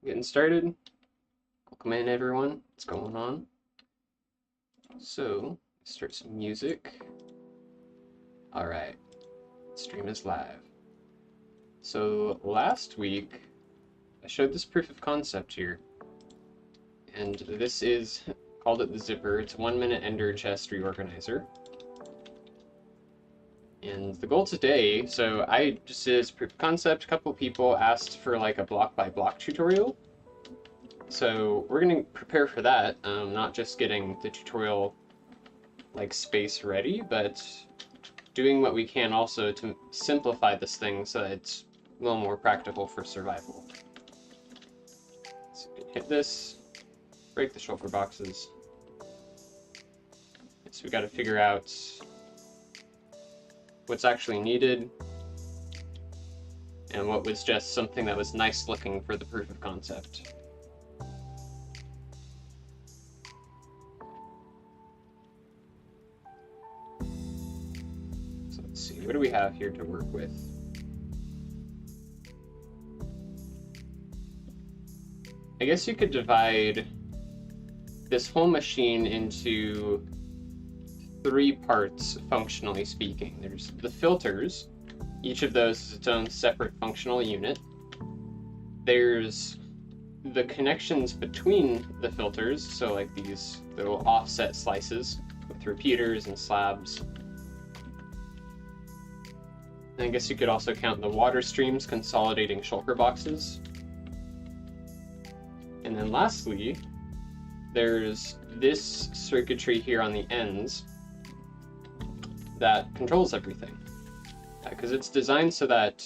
Getting started. Welcome in, everyone. What's going on? So, start some music. Alright, stream is live. So, last week, I showed this proof of concept here. And this is, called it the zipper. It's a 1-minute Enderchest reorganizer. And the goal today, so I just did this proof of concept. A couple people asked for like a block-by-block tutorial. So we're going to prepare for that, not just getting the tutorial like space ready, but doing what we can also to simplify this thing so that it's a little more practical for survival. So we can hit this, break the shulker boxes. So we got to figure out what's actually needed and what was just something that was nice looking for the proof of concept. So let's see, what do we have here to work with? I guess you could divide this whole machine into 3 parts, functionally speaking. There's the filters. Each of those is its own separate functional unit. There's the connections between the filters, so like these little offset slices with repeaters and slabs. And I guess you could also count the water streams consolidating shulker boxes. And then lastly, there's this circuitry here on the ends that controls everything. Because it's designed so that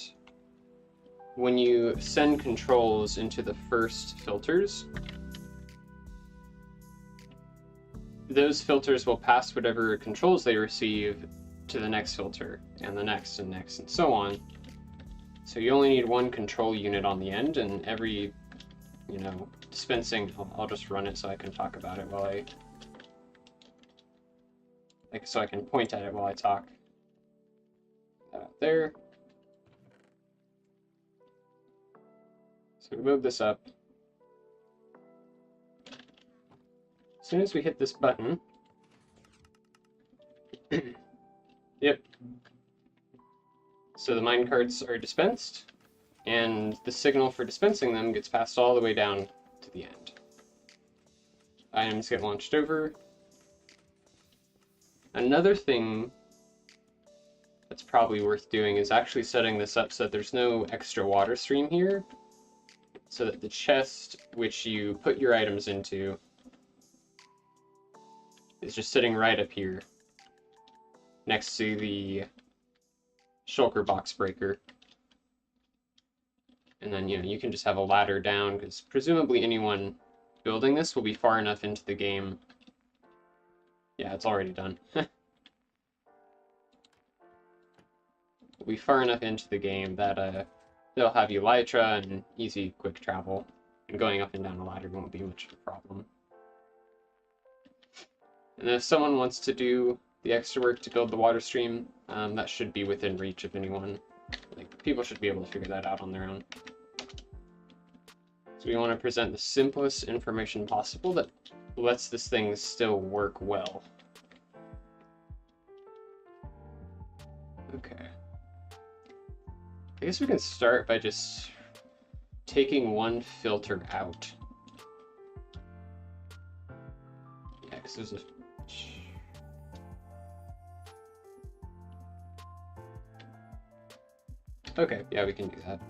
when you send controls into the first filters, those filters will pass whatever controls they receive to the next filter, and the next, and next, and so on. So you only need one control unit on the end, and every, dispensing, I'll just run it so I can talk about it while so I can point at it while I talk. There. So we move this up. As soon as we hit this button, yep. So the minecarts are dispensed, and the signal for dispensing them gets passed all the way down to the end. Items get launched over. Another thing that's probably worth doing is actually setting this up so that there's no extra water stream here, so that the chest which you put your items into is just sitting right up here next to the shulker box breaker. And then, you can just have a ladder down, because presumably anyone building this will be far enough into the game. Yeah, it's already done. Will be far enough into the game that they'll have elytra and easy, quick travel. And going up and down a ladder won't be much of a problem. And if someone wants to do the extra work to build the water stream, that should be within reach of anyone. Like, people should be able to figure that out on their own. So we want to present the simplest information possible that lets this thing still work well. Okay. I guess we can start by just taking one filter out. Yeah, because there's a... Okay, yeah, we can do that.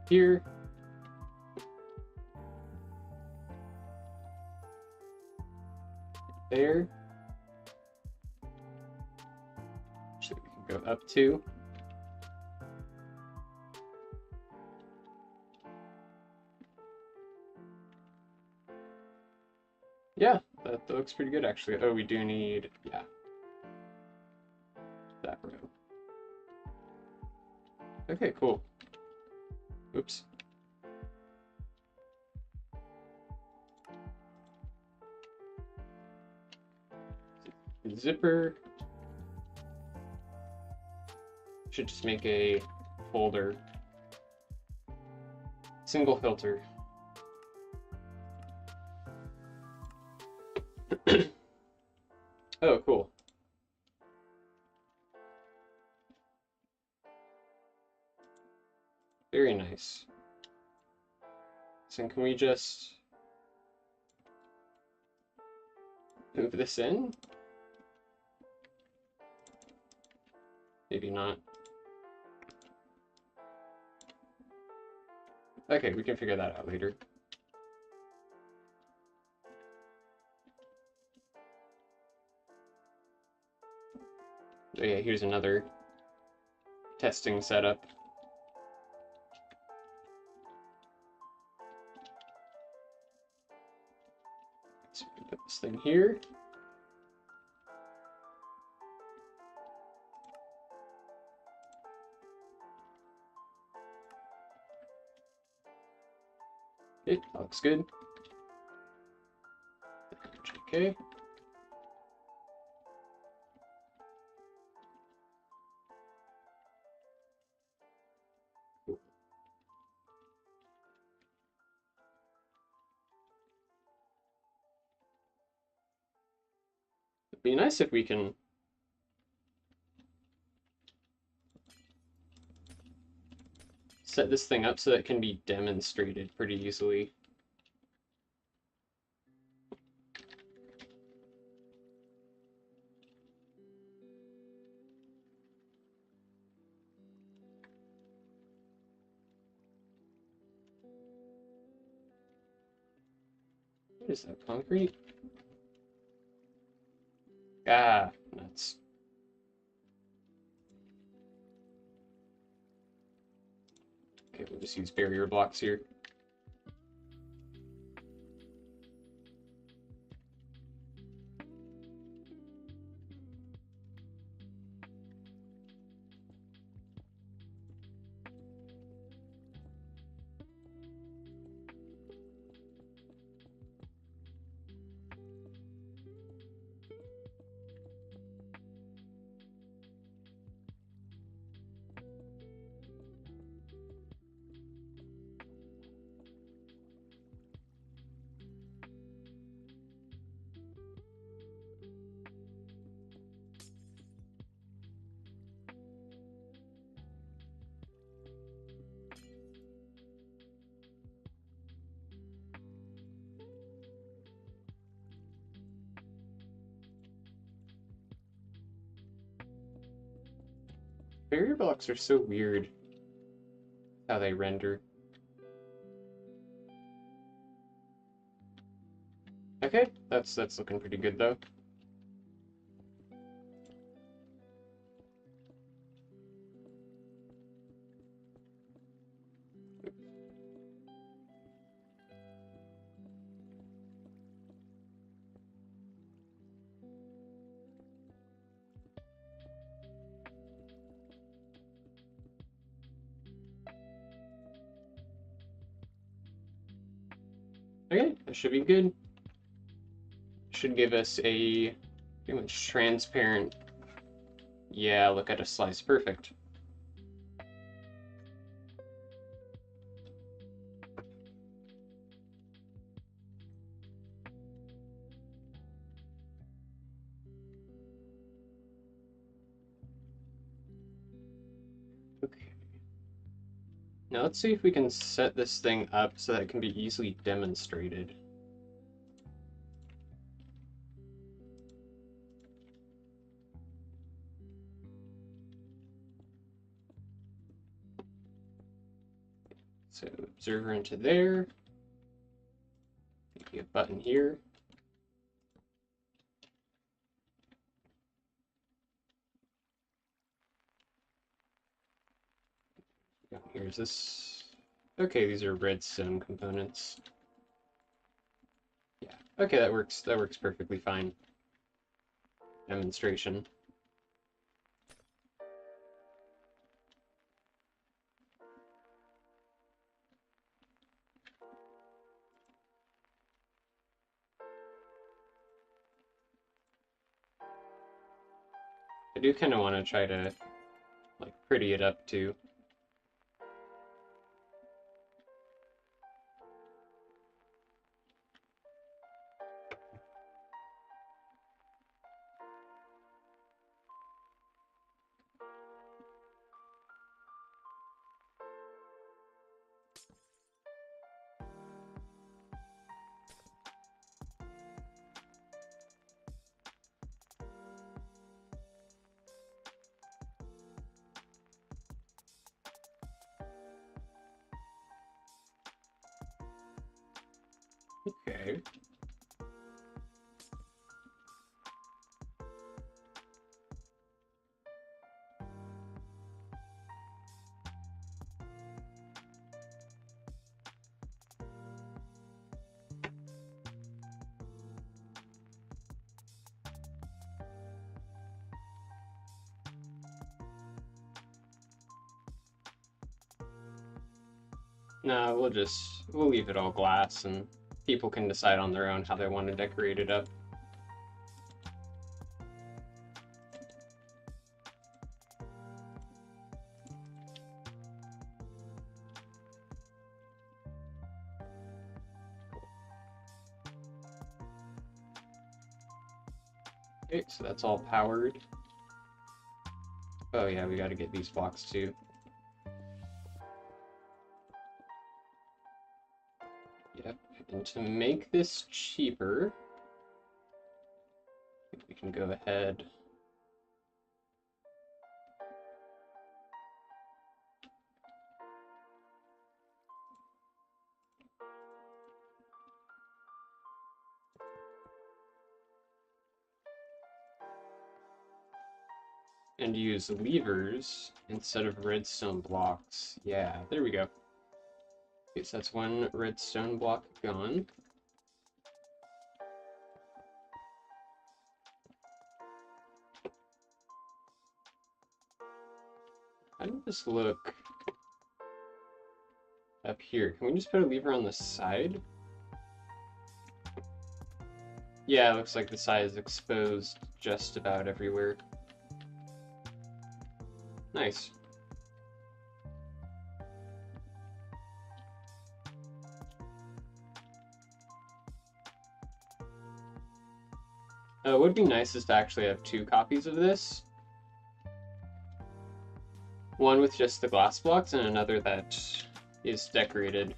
Here. There. Actually, we can go up 2. Yeah, that looks pretty good actually. Oh, we do need, yeah, that row. Okay, cool. Oops. zipper. Should just make a folder. Single filter. Oh, cool. Very nice. So can we just move this in? Maybe not. Okay, we can figure that out later. Oh yeah, here's another testing setup. So we can put this thing here. Okay, that looks good. Okay. It'd be nice if we can set this thing up so that it can be demonstrated pretty easily. What is that, concrete? Ah, nuts. Okay, we'll just use barrier blocks here. Barrier blocks are so weird how they render. Okay, that's looking pretty good though. Okay, that should be good. Should give us a pretty much transparent. Yeah, look at a slice. Perfect. Okay. Now let's see if we can set this thing up so that it can be easily demonstrated. So observer into there. Maybe a button here. Here's this. Okay, these are redstone components. Yeah. Okay, that works. That works perfectly fine. Demonstration. I do kind of want to try to, like, pretty it up too. Okay. No, we'll leave it all glass and people can decide on their own how they want to decorate it up. Okay, so that's all powered. Oh yeah, we gotta get these blocks too. Yep, and to make this cheaper, we can go ahead. And use levers instead of redstone blocks. Yeah, there we go. Okay, so that's one redstone block gone. How did this look up here? Can we just put a lever on the side? Yeah, it looks like the side is exposed just about everywhere. Nice. What would be nice is to actually have two copies of this. One with just the glass blocks and another that is decorated.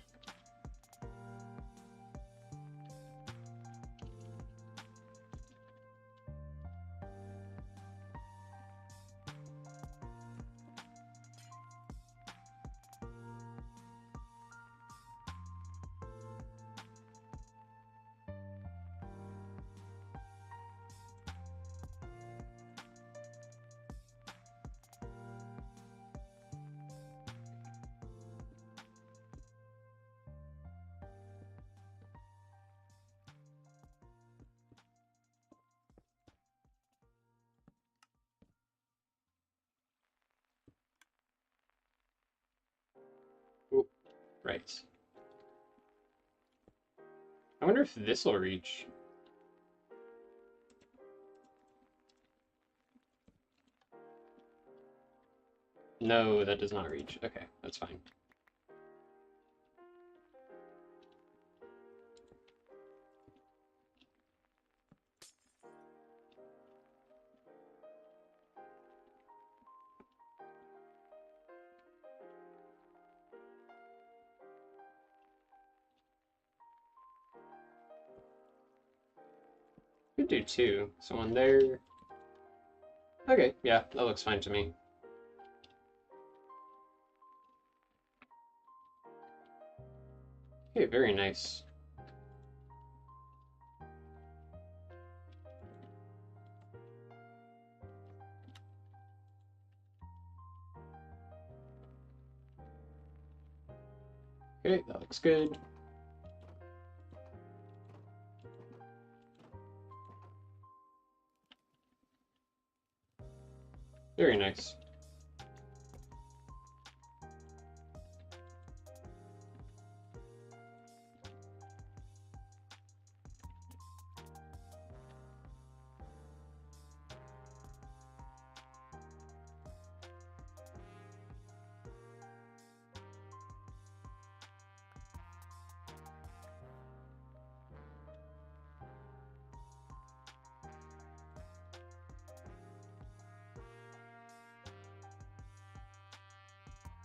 Ooh, right. I wonder if this will reach. No, that does not reach. Okay, that's fine. Could do two. So one there. Okay, yeah, that looks fine to me. Okay, very nice. Okay, that looks good. Very nice.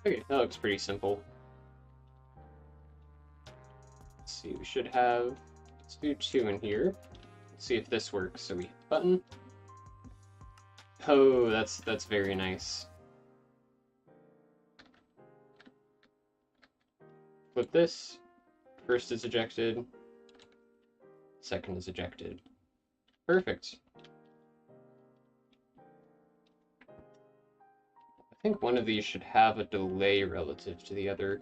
Okay, that looks pretty simple. Let's see, we should have, let's do 2 in here. Let's see if this works. So we hit the button. Oh, that's very nice. Flip this. First is ejected. Second is ejected. Perfect. I think one of these should have a delay relative to the other.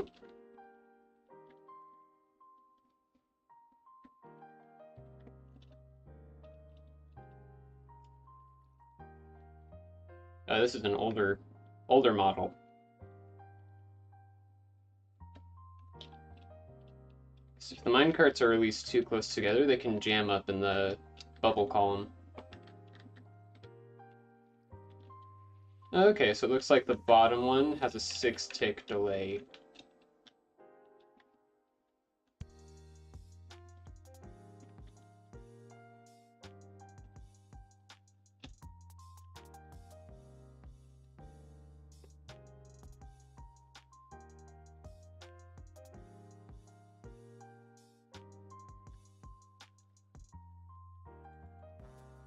This is an older model. So if the minecarts are at least too close together, they can jam up in the bubble column. Okay, so it looks like the bottom one has a 6-tick delay.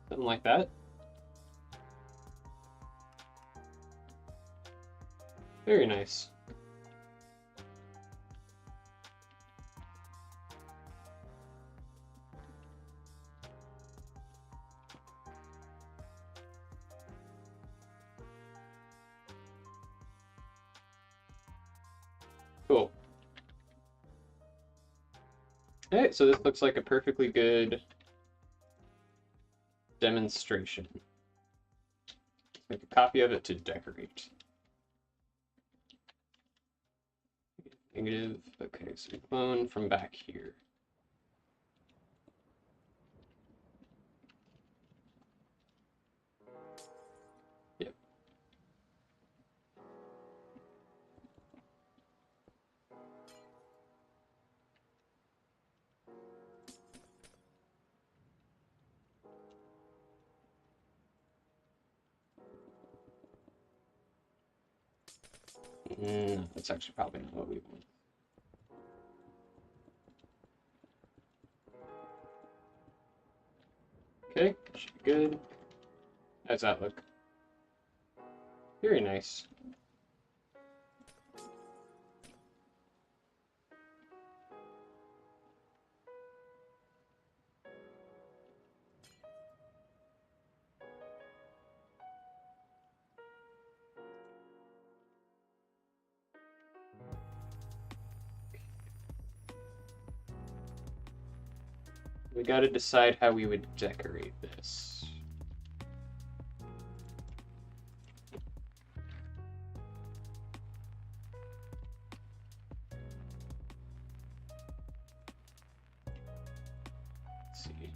Something like that. Very nice. Cool. Alright, so this looks like a perfectly good demonstration. Make a copy of it to decorate. Negative. Okay, so we clone from back here. Yep. No, that's actually probably not what we want. Okay, should be good. How's that look? Very nice. We gotta decide how we would decorate this. Let's see.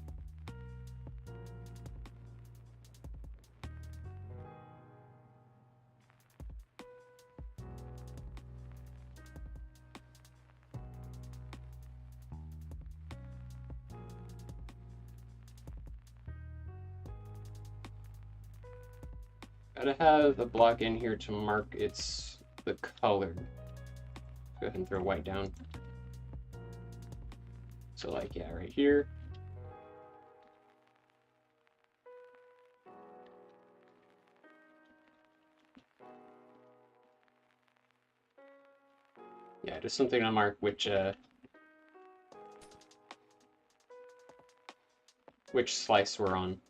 Gotta have a block in here to mark the color. Go ahead and throw white down. So like, yeah, right here. Yeah, just something to mark which slice we're on.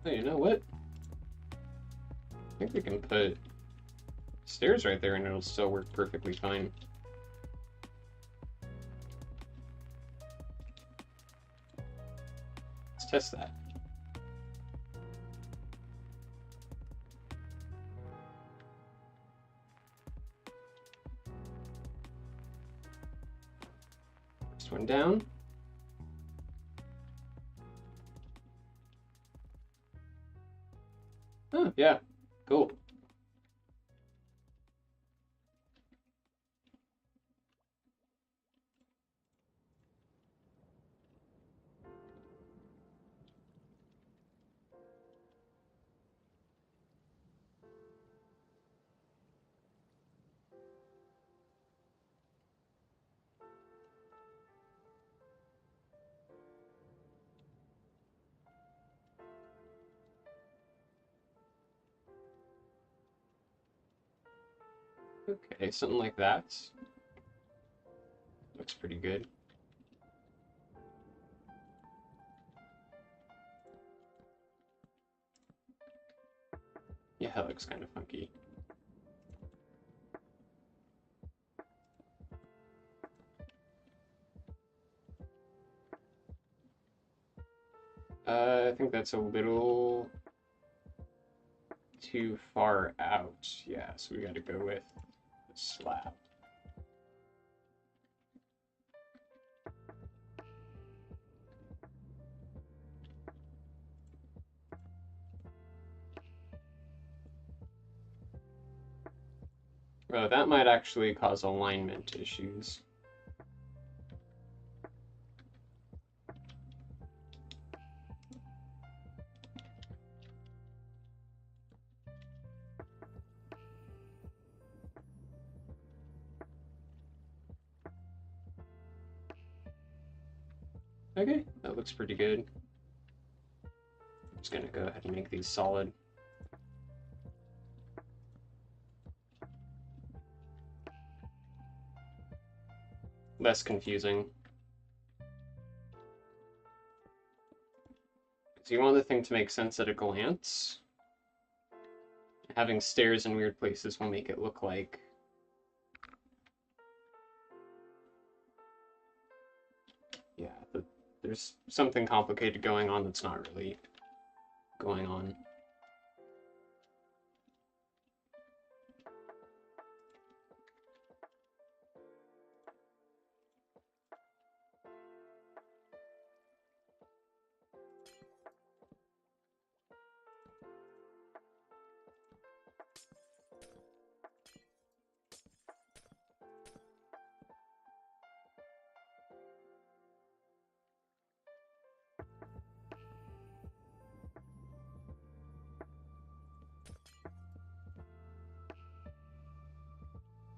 Oh, you know what? I think we can put stairs right there and it'll still work perfectly fine. test that. First one down. Oh, yeah, cool. Okay, something like that. Looks pretty good. Yeah, that looks kind of funky. I think that's a little too far out. Yeah, so we got to go with the slab. Oh, that might actually cause alignment issues. Okay, that looks pretty good. I'm just gonna go ahead and make these solid. Less confusing. So you want the thing to make sense at a glance. Having stairs in weird places will make it look like there's something complicated going on that's not really going on.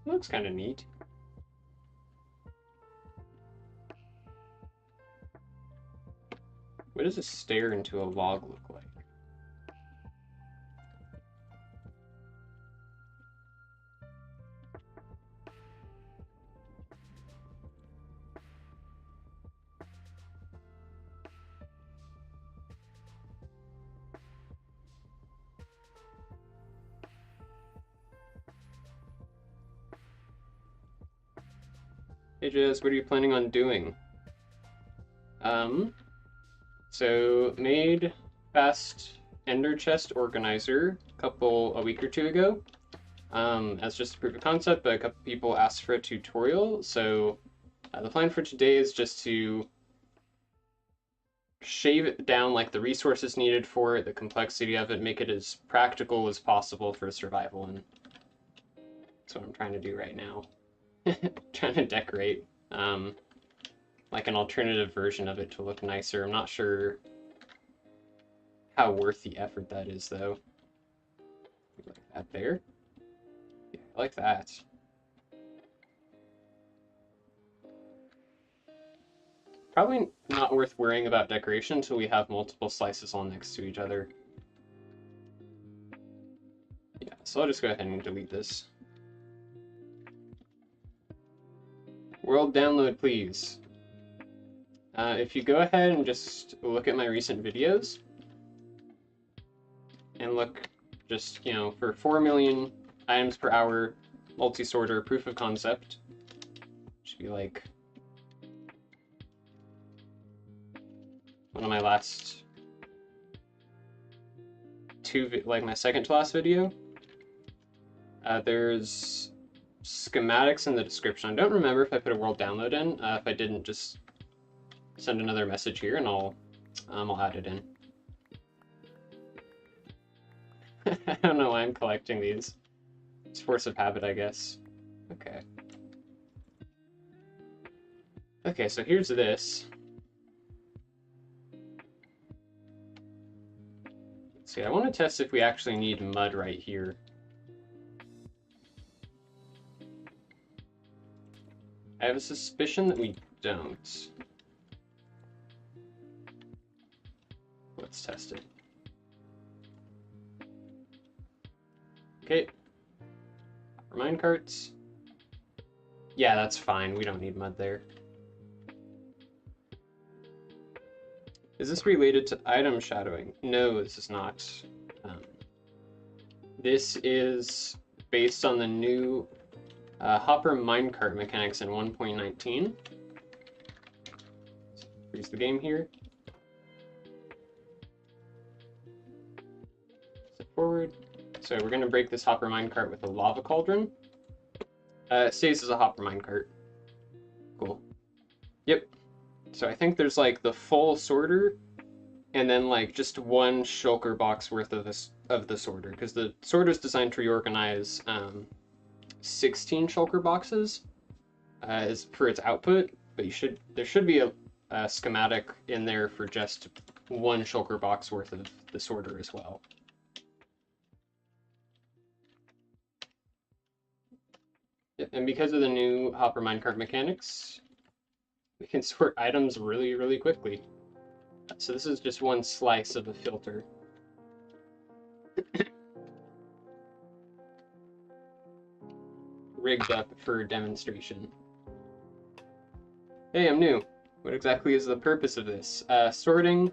Looks kind of neat. What does a stair into a log look like? Hey Jess, what are you planning on doing? So made fast Enderchest Organizer a week or two ago, as just a proof of concept, but a couple people asked for a tutorial, so the plan for today is just to shave it down, like the resources needed for it, the complexity of it, make it as practical as possible for survival, and that's what I'm trying to do right now. Trying to decorate like an alternative version of it to look nicer. I'm not sure how worth the effort that is, though. Like that there. Yeah, I like that. Probably not worth worrying about decoration until we have multiple slices all next to each other. Yeah, so I'll just go ahead and delete this. World download, please. If you go ahead and just look at my recent videos, and look just, for 4 million items per hour, multi-sorter, proof of concept, should be like one of my last like my second to last video. There's schematics in the description. I don't remember if I put a world download in. If I didn't, just send another message here and I'll add it in. I don't know why I'm collecting these. It's force of habit, I guess. Okay. Okay, so here's this. Let's see, I want to test if we actually need mud right here. I have a suspicion that we don't. Let's test it. Okay. For minecarts. Yeah, that's fine. We don't need mud there. Is this related to item shadowing? No, this is not. This is based on the new hopper minecart mechanics in 1.19. Here's the game here. Step forward. So we're going to break this hopper minecart with a lava cauldron. It stays as a hopper minecart. Cool. Yep. So I think there's like the full sorter, and then like just one shulker box worth of the sorter, because the sorter is designed to reorganize 16 shulker boxes is for its output, but there should be a schematic in there for just one shulker box worth of the sorter as well. Yep, and because of the new hopper minecart mechanics, we can sort items really, really quickly. So this is just one slice of a filter. Rigged up for demonstration. Hey, I'm new. What exactly is the purpose of this? Sorting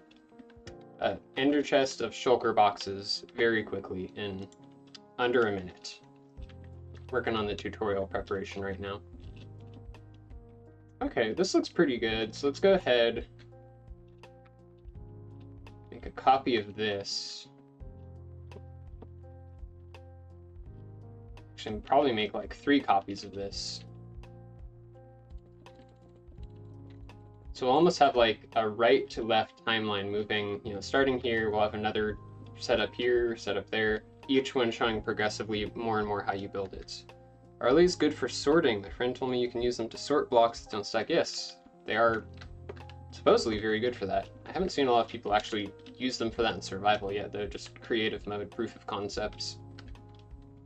Enderchest of shulker boxes very quickly in under a minute. Working on the tutorial preparation right now. Okay, this looks pretty good, so let's go ahead, make a copy of this. Actually, probably make like 3 copies of this. So we'll almost have like a right to left timeline moving, you know, starting here, we'll have another set up here, set up there, each one showing progressively more and more how you build it. Are these good for sorting? My friend told me you can use them to sort blocks that don't stack. Yes, they are supposedly very good for that. I haven't seen a lot of people actually use them for that in survival yet, though, just creative mode, proof of concepts.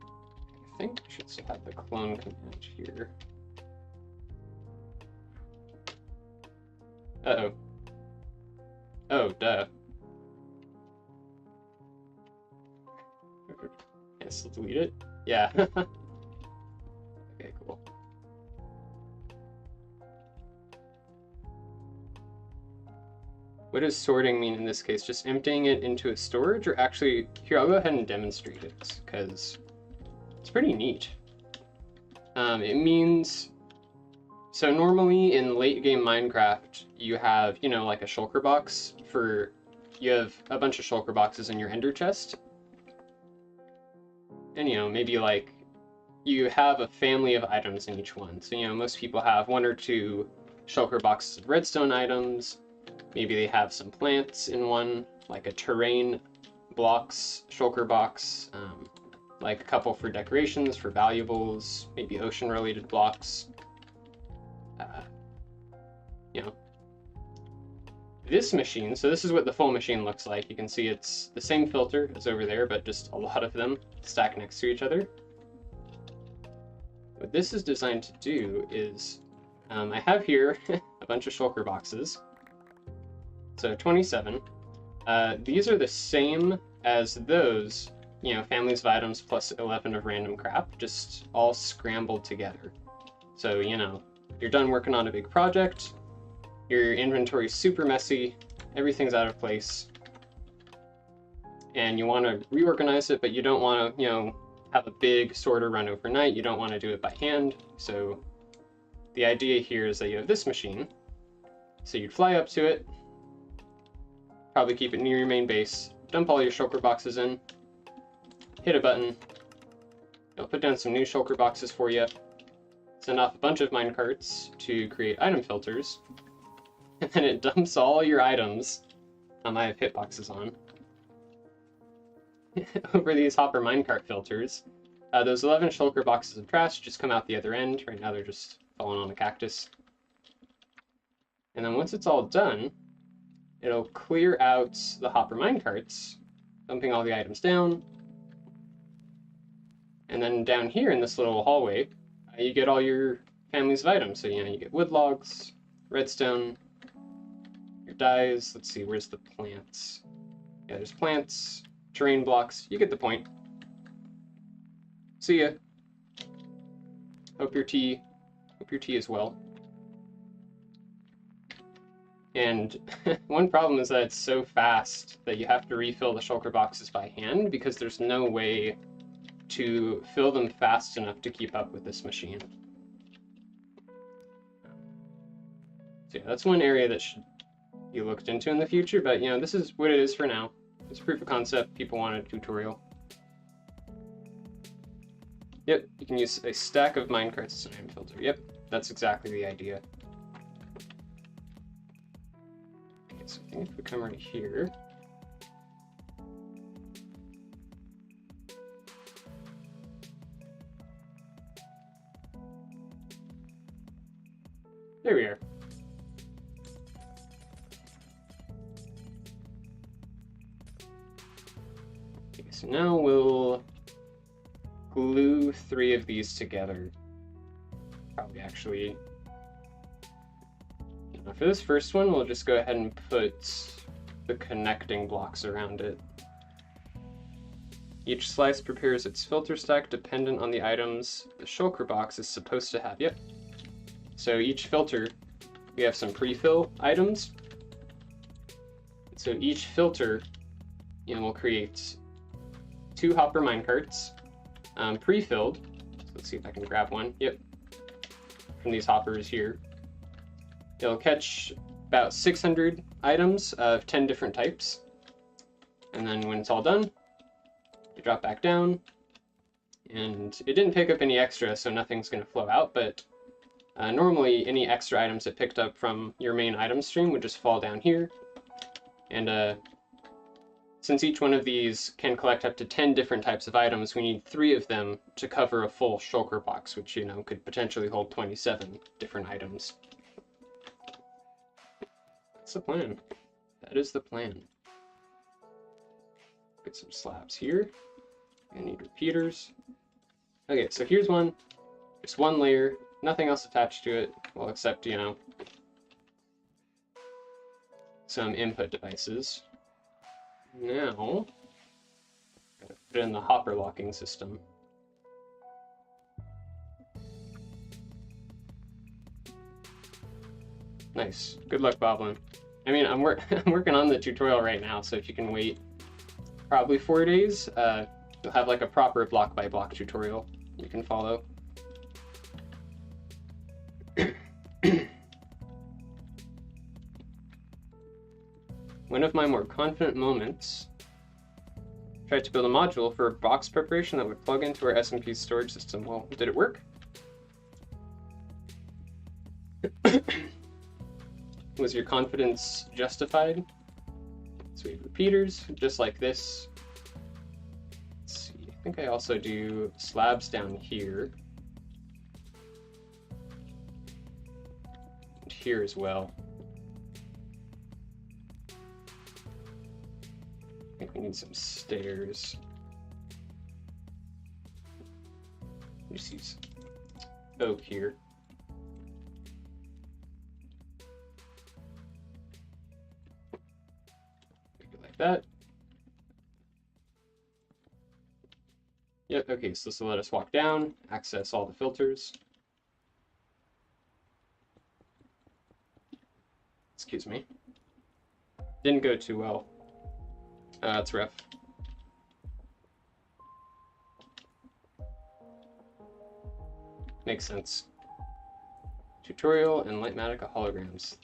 I think I should still have the clone command here. Uh-oh. Oh, duh. Yes, delete it. Yeah. Okay, cool. What does sorting mean in this case? Just emptying it into a storage, or actually, here, I'll go ahead and demonstrate it, because it's pretty neat. It means, so normally in late game Minecraft, you have, you know, like a shulker box for, you have a bunch of shulker boxes in your ender chest. And, you know, maybe like, you have a family of items in each one. So, you know, most people have 1 or 2 shulker boxes of redstone items. Maybe they have some plants in one, like a terrain blocks shulker box, like a couple for decorations, for valuables, maybe ocean-related blocks. You know, this machine, so this is what the full machine looks like. You can see it's the same filter as over there, but just a lot of them stacked next to each other. What this is designed to do is, I have here a bunch of shulker boxes. So 27. These are the same as those, you know, families of items plus 11 of random crap, just all scrambled together. So, you know, you're done working on a big project, your inventory's super messy, everything's out of place, and you want to reorganize it, but you don't want to, you know, have a big sorter run overnight. You don't want to do it by hand. So the idea here is that you have this machine. So you'd fly up to it, probably keep it near your main base, dump all your shulker boxes in, hit a button. It'll put down some new shulker boxes for you. Send off a bunch of minecarts to create item filters. And then it dumps all your items. I have hitboxes on. Over these hopper minecart filters. Those 11 shulker boxes of trash just come out the other end. Right now they're just falling on the cactus. And then once it's all done, it'll clear out the hopper minecarts, dumping all the items down. And then down here in this little hallway, you get all your families of items. So, you get wood logs, redstone, your dyes. Let's see, where's the plants? Yeah, there's plants, terrain blocks. You get the point. See ya. Hope your tea is well. And one problem is that it's so fast that you have to refill the shulker boxes by hand because there's no way to fill them fast enough to keep up with this machine. So yeah, that's one area that should be looked into in the future, but this is what it is for now. It's proof of concept. People want a tutorial. Yep, you can use a stack of minecarts as an item filter. Yep, that's exactly the idea. Okay, so I think if we come right here. There we are. Okay, so now we'll glue 3 of these together. Probably actually. For this first one, we'll just go ahead and put the connecting blocks around it. Each slice prepares its filter stack dependent on the items the shulker box is supposed to have. Yep. So each filter, we have some pre-fill items. So each filter, will create 2 hopper minecarts, pre-filled. So let's see if I can grab one. Yep. From these hoppers here. It'll catch about 600 items of 10 different types. And then when it's all done, you drop back down. And it didn't pick up any extra, so nothing's going to flow out, but normally any extra items it picked up from your main item stream would just fall down here. And since each one of these can collect up to 10 different types of items, we need 3 of them to cover a full shulker box, which, could potentially hold 27 different items. That's the plan. That is the plan. Get some slabs here. I need repeaters. Okay, so here's one. Just one layer. Nothing else attached to it. Well, except, some input devices. Now, gotta put in the hopper locking system. Nice. Good luck, Boblin. I mean, I'm working on the tutorial right now, so if you can wait probably 4 days, you'll have like a proper block-by-block tutorial you can follow. One of my more confident moments, tried to build a module for a box preparation that would plug into our SMP storage system. Well, did it work? Was your confidence justified? So we have repeaters, just like this. Let's see, I think I also do slabs down here. And here as well. I think we need some stairs. Just use oak here. Make it like that. Yep, okay, so this will let us walk down, access all the filters. Excuse me. Didn't go too well. That's rough. Makes sense. Tutorial and Lightmatica holograms.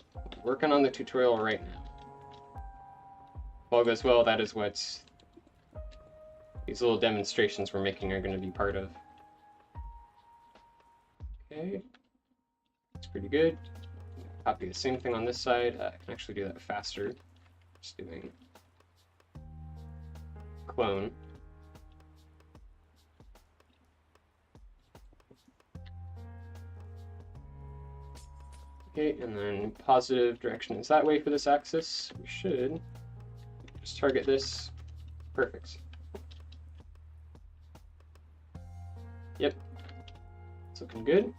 Working on the tutorial right now. If all goes well, that is what these little demonstrations we're making are going to be part of. Okay, that's pretty good. Copy the same thing on this side. I can actually do that faster. Just doing clone. Okay, and then positive direction is that way for this axis. We should just target this. Perfect. Yep, it's looking good.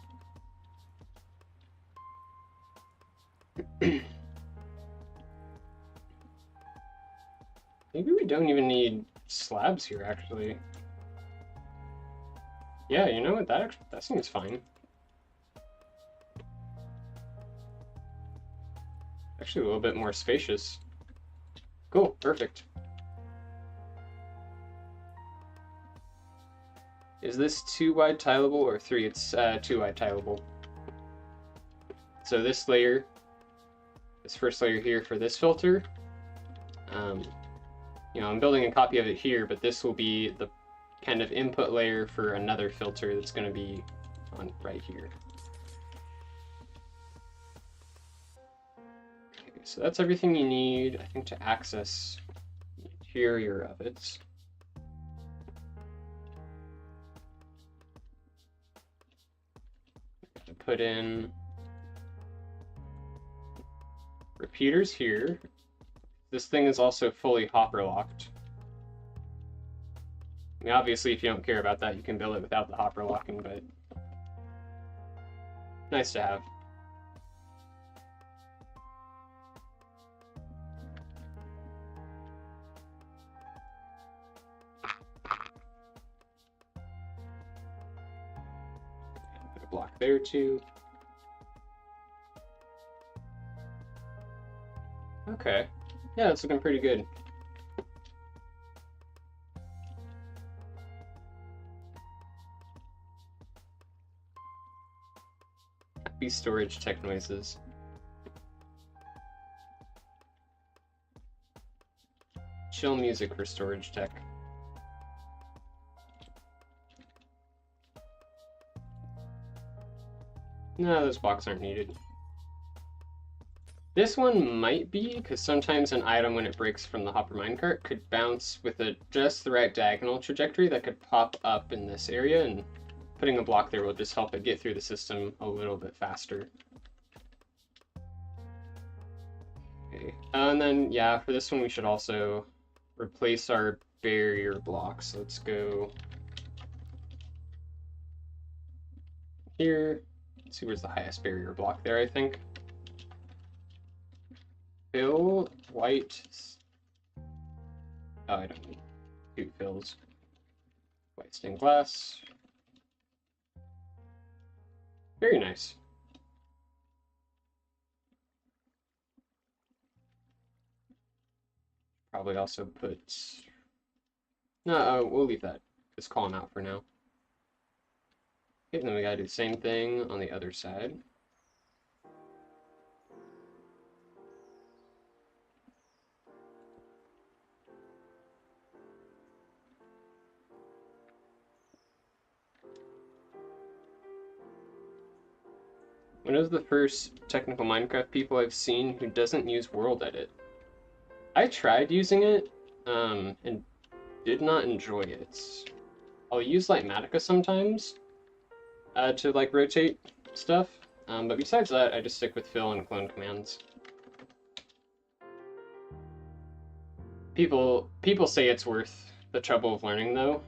Maybe we don't even need slabs here, actually. Yeah, you know what? That seems fine. Actually, a little bit more spacious. Cool, perfect. Is this 2 wide tileable or 3? It's 2 wide tileable. So this layer, this first layer here for this filter, you know, I'm building a copy of it here, but this will be the kind of input layer for another filter that's going to be on right here. Okay, so that's everything you need, I think, to access the interior of it. Put in repeaters here. This thing is also fully hopper locked. I mean, obviously, if you don't care about that, you can build it without the hopper locking, but nice to have. Put a block there too. Okay. Yeah, it's looking pretty good. Happy storage tech noises. Chill music for storage tech. No, those blocks aren't needed. This one might be, because sometimes an item, when it breaks from the hopper minecart, could bounce with just the right diagonal trajectory that could pop up in this area, and putting a block there will just help it get through the system a little bit faster. Okay, and then, yeah, for this one we should also replace our barrier blocks. Let's go here. Let's see, where's the highest barrier block there, I think. Fill white. Oh, I don't need 2 fills. White stained glass. Very nice. Probably also put. No, we'll leave that. Just call them out for now. Okay, then we gotta do the same thing on the other side. One of the first technical Minecraft people I've seen who doesn't use World Edit. I tried using it, and did not enjoy it. I'll use Lightmatica sometimes to like rotate stuff, but besides that, I just stick with fill and clone commands. People say it's worth the trouble of learning, though.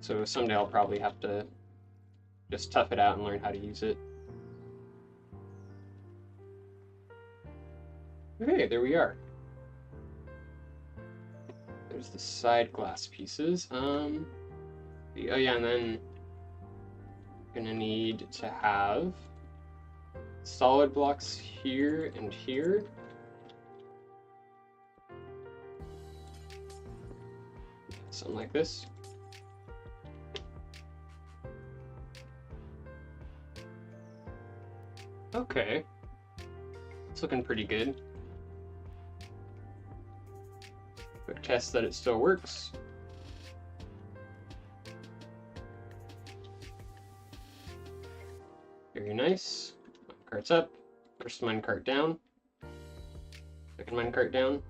So someday I'll probably have to just tough it out and learn how to use it. Okay, there we are. There's the side glass pieces. Oh yeah, and then gonna need to have solid blocks here and here. Something like this. Okay, it's looking pretty good. Go test that it still works. Very nice. Minecart's up. First minecart down. Second minecart down.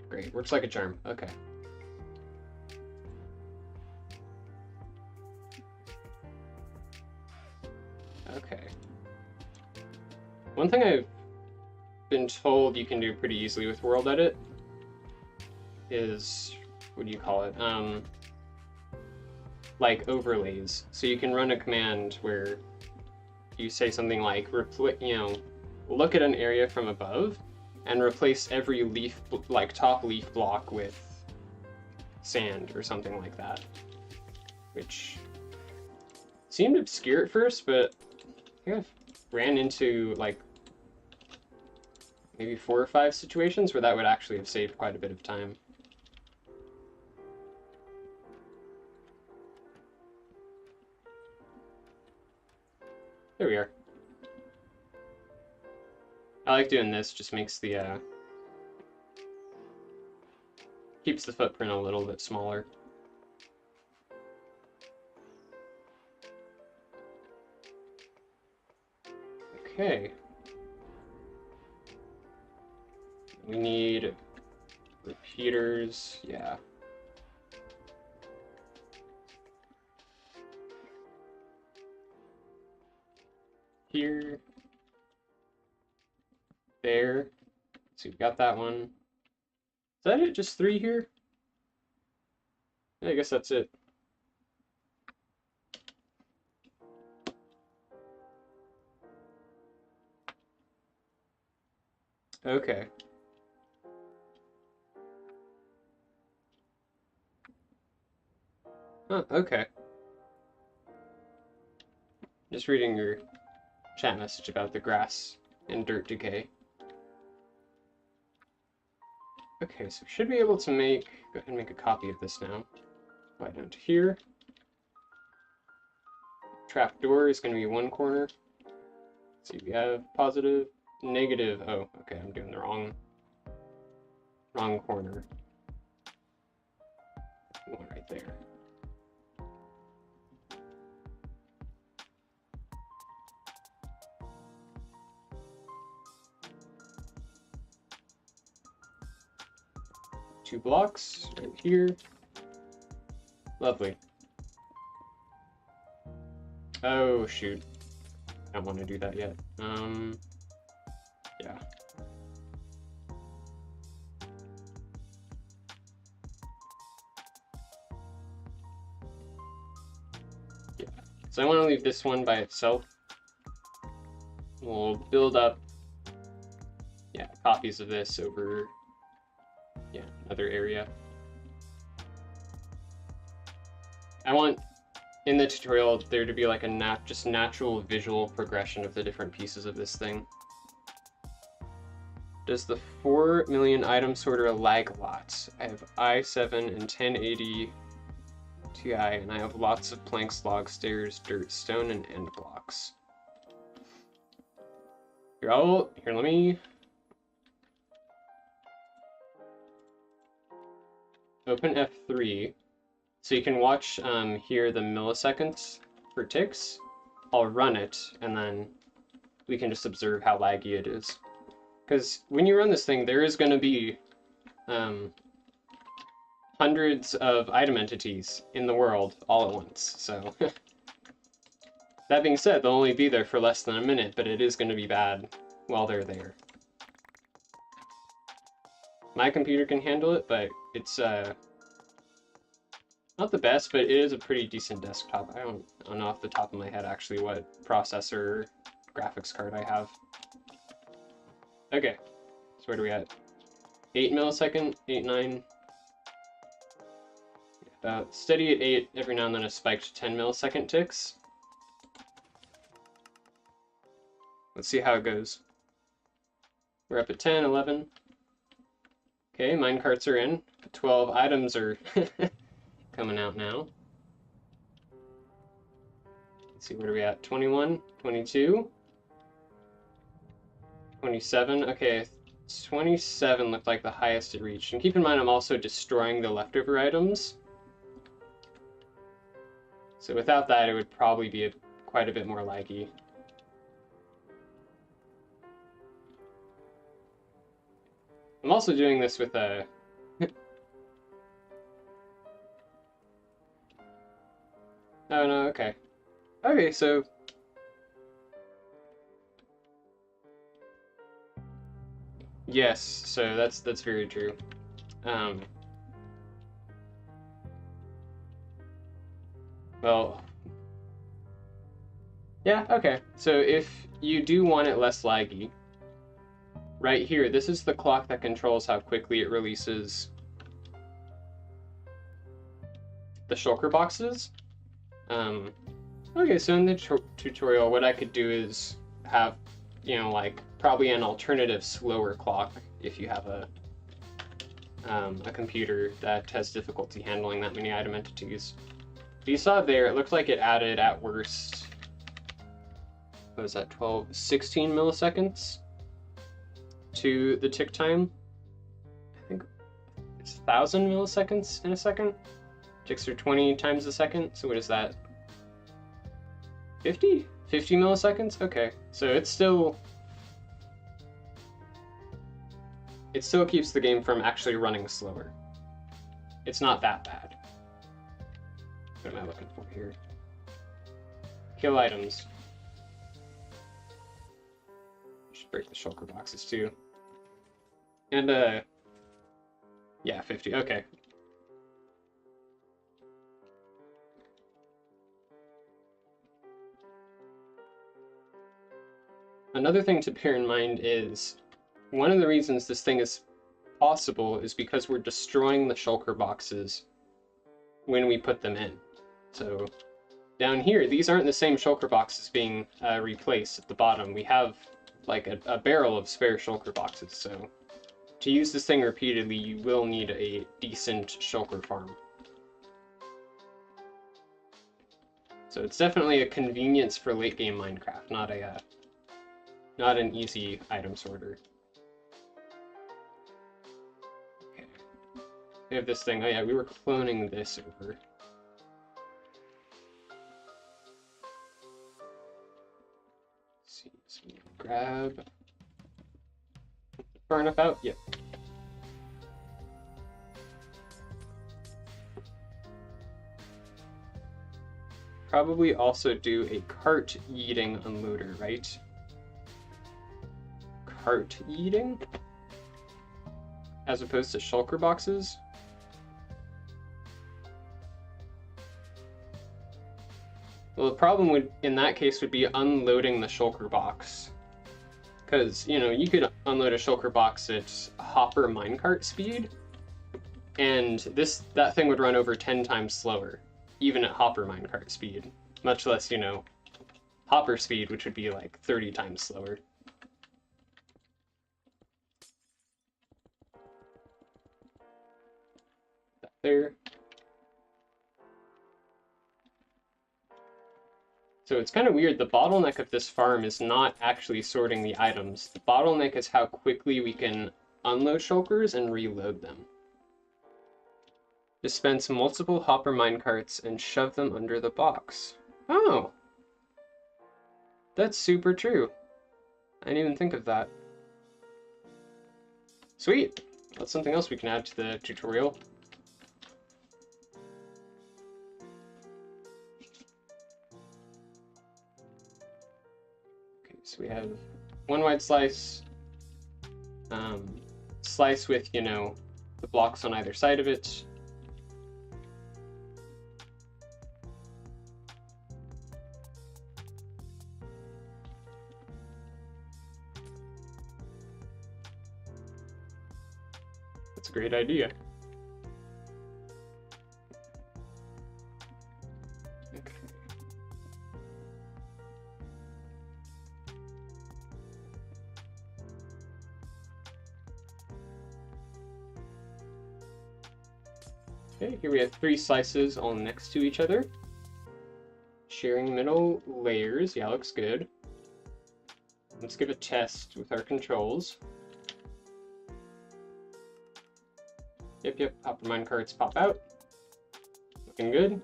Great, works like a charm. Okay. Okay. One thing I've been told you can do pretty easily with World Edit is, what do you call it? Like overlays. So you can run a command where you say something like, look at an area from above and replace every leaf, like top leaf block with sand or something like that. Which seemed obscure at first, but I think I've ran into like maybe 4 or 5 situations where that would actually have saved quite a bit of time. There we are. I like doing this, just makes the, keeps the footprint a little bit smaller. Okay. We need repeaters, yeah. Here. There. So we've got that one. Is that it? Just 3 here? Yeah, I guess that's it. Okay. Huh, okay. Just reading your chat message about the grass and dirt decay. Okay, so we should be able to go ahead and make a copy of this now. Slide down to here. Trapdoor is going to be 1 corner. Let's see, we have positive, negative. Oh, okay, I'm doing the wrong corner. One right there. Two blocks right here. Lovely. Oh, shoot. I don't want to do that yet. Yeah. Yeah. So I want to leave this one by itself. We'll build up, yeah, copies of this over, yeah, another area. I want, in the tutorial, there to be like a just natural visual progression of the different pieces of this thing. Does the 4 million item sorter lag lots? I have i7 and 1080 Ti, and I have lots of planks, logs, stairs, dirt, stone, and end blocks. Here, let me open F3 so you can watch here the milliseconds for ticks. I'll run it and then we can just observe how laggy it is. Because when you run this thing, there is going to be hundreds of item entities in the world all at once. So that being said, they'll only be there for less than a minute, but it is going to be bad while they're there. My computer can handle it, but it's not the best, but it is a pretty decent desktop. I don't know off the top of my head actually what processor graphics card I have. Okay, so where do we at? 8 millisecond, 8, 9. About steady at 8, every now and then a spike to 10 millisecond ticks. Let's see how it goes. We're up at 10, 11. Okay, minecarts are in. 12 items are coming out now. Let's see, where are we at? 21, 22, 27. Okay, 27 looked like the highest it reached. And keep in mind, I'm also destroying the leftover items. So without that, it would probably be quite a bit more laggy. I'm also doing this with a... Oh, no, okay. Okay, so... Yes, so that's very true. Well... Yeah, okay. So if you do want it less laggy, right here, this is the clock that controls how quickly it releases the shulker boxes. Okay, so in the tutorial, what I could do is have, you know, like, probably an alternative slower clock if you have a computer that has difficulty handling that many item entities. But you saw there, it looked like it added, at worst, what was that, 16 milliseconds to the tick time. I think it's 1,000 milliseconds in a second. Ticks are 20 times a second, so what is that? 50? 50 milliseconds? Okay, so it still keeps the game from actually running slower. It's not that bad. What am I looking for here? Kill items. Should break the shulker boxes too. And yeah, 50. Okay. Another thing to bear in mind is one of the reasons this thing is possible is because we're destroying the shulker boxes when we put them in. So down here, these aren't the same shulker boxes being replaced at the bottom. We have like a barrel of spare shulker boxes, so to use this thing repeatedly, you will need a decent shulker farm. So it's definitely a convenience for late game Minecraft, not an easy item sorter. Okay. We have this thing. Oh yeah, we were cloning this over. Let's see, so we grab far enough out? Yep. Probably also do a cart yeeting unloader, right? Cart yeeting? As opposed to shulker boxes? Well, the problem in that case would be unloading the shulker box. Because, you know, you could unload a shulker box at hopper minecart speed, and that thing would run over 10 times slower, even at hopper minecart speed. Much less, you know, hopper speed, which would be like 30 times slower. There. So it's kind of weird, the bottleneck of this farm is not actually sorting the items. The bottleneck is how quickly we can unload shulkers and reload them. Dispense multiple hopper minecarts and shove them under the box. Oh! That's super true. I didn't even think of that. Sweet! That's something else we can add to the tutorial. So we have one wide slice, slice with, you know, the blocks on either side of it. That's a great idea. Okay, here we have 3 slices all next to each other. Sharing middle layers, yeah, looks good. Let's give a test with our controls. Yep, hopper minecarts pop out. Looking good.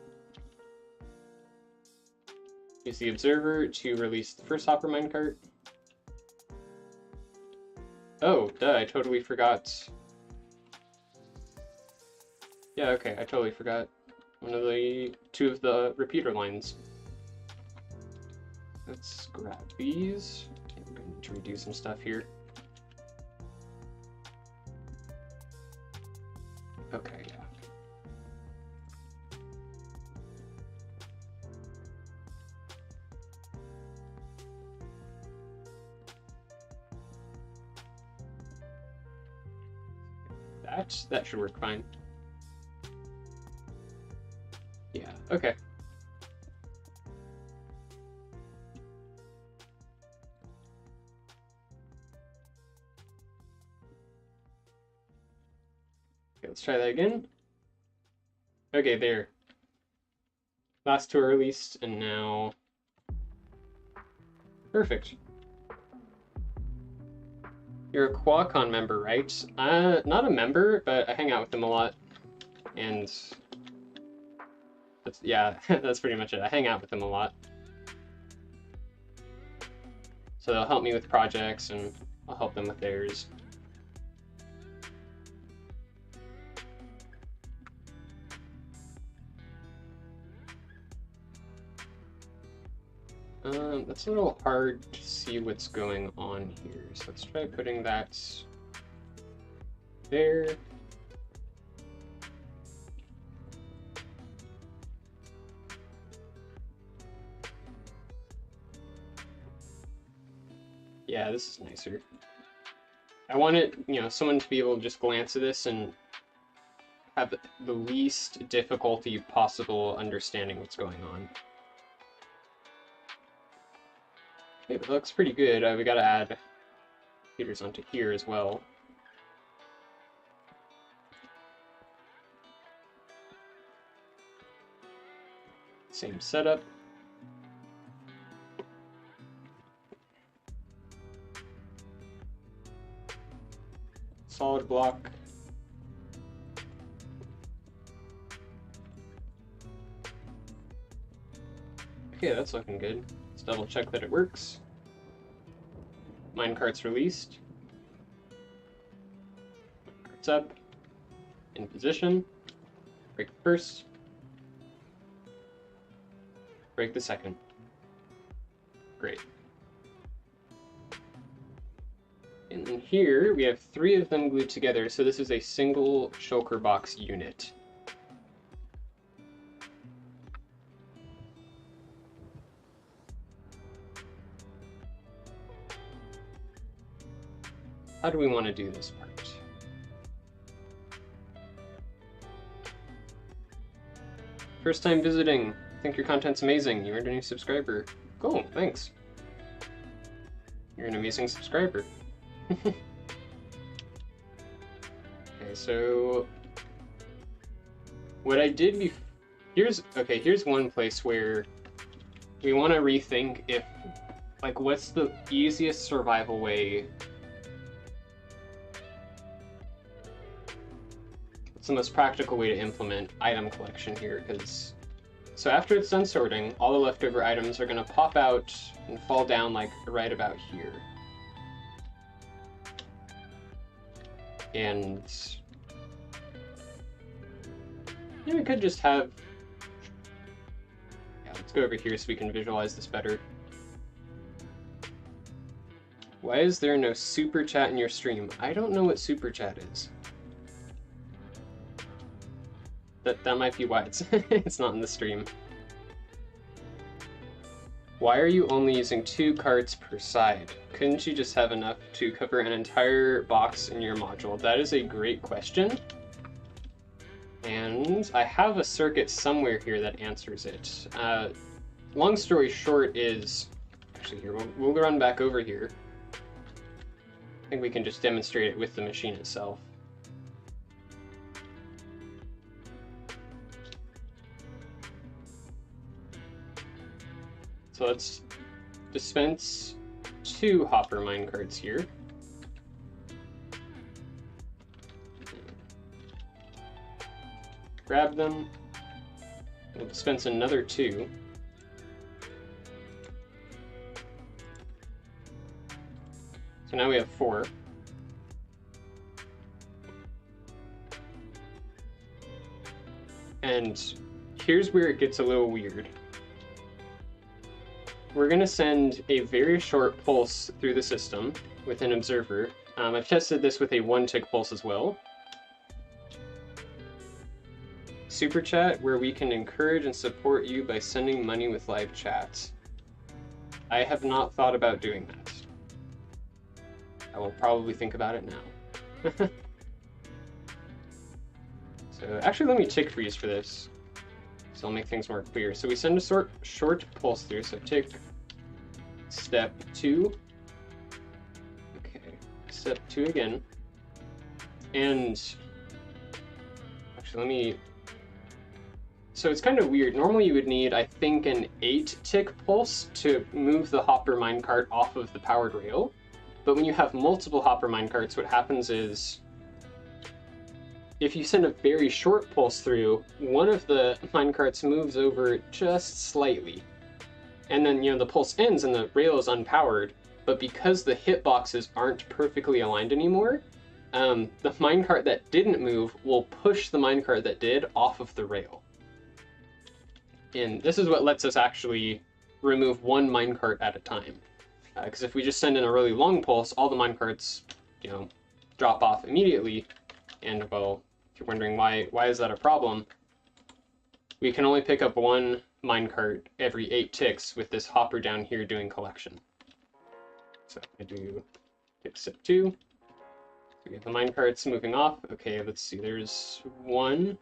Use the observer to release the first hopper minecart. Oh, duh, I totally forgot. Yeah, okay, I totally forgot two of the repeater lines. Let's grab these. Okay, we're going to redo some stuff here. Okay, yeah. That should work fine. Yeah, okay. Okay, let's try that again. Okay, there. Last two are released, and now... Perfect. You're a Qualcomm member, right? Not a member, but I hang out with them a lot. And... yeah, that's pretty much it. I hang out with them a lot. So they'll help me with projects, and I'll help them with theirs. That's a little hard to see what's going on here. So let's try putting that there. Yeah, this is nicer. I want it, someone to be able to just glance at this and have the least difficulty possible understanding what's going on. Okay, but it looks pretty good. We gotta add heaters onto here as well. Same setup. Solid block. Okay, that's looking good. Let's double check that it works. Minecart's released. Minecart's up. In position. Break the first. Break the second. Great. And then here we have 3 of them glued together, so this is a single shulker box unit. How do we want to do this part? First time visiting. Think your content's amazing. You earned a new subscriber. Cool, thanks. You're an amazing subscriber. Okay, so what I did here's one place where we want to rethink if, what's the easiest survival way? What's the most practical way to implement item collection here? Because so after it's done sorting, all the leftover items are going to pop out and fall down right about here. And we could just have... Yeah, let's go over here so we can visualize this better. Why is there no super chat in your stream? I don't know what super chat is. That might be why it's not in the stream. Why are you only using 2 carts per side? Couldn't you just have enough to cover an entire box in your module? That is a great question. And I have a circuit somewhere here that answers it. Long story short is... Actually, here, we'll run back over here. I think we can just demonstrate it with the machine itself. So let's dispense 2 hopper minecarts here. grab them. We'll dispense another 2. So now we have 4. And here's where it gets a little weird. We're going to send a very short pulse through the system with an observer. I've tested this with a 1-tick pulse as well. Super chat, where we can encourage and support you by sending money with live chats. I have not thought about doing that. I will probably think about it now. So actually, let me tick freeze for this, so I'll make things more clear. So we send a short pulse through, so tick step 2. Okay, step 2 again. And actually, let me... So it's kind of weird. Normally you would need, I think, an 8-tick pulse to move the hopper minecart off of the powered rail. But when you have multiple hopper minecarts, what happens is, if you send a very short pulse through, one of the minecarts moves over just slightly. And then, the pulse ends and the rail is unpowered, but because the hitboxes aren't perfectly aligned anymore, the minecart that didn't move will push the minecart that did off of the rail. And this is what lets us actually remove one minecart at a time. Because if we just send in a really long pulse, all the minecarts, drop off immediately. And, well, if you're wondering why is that a problem, we can only pick up one minecart every 8 ticks with this hopper down here doing collection. So I do tick step 2. We have the minecarts moving off. Okay, let's see, there's 1.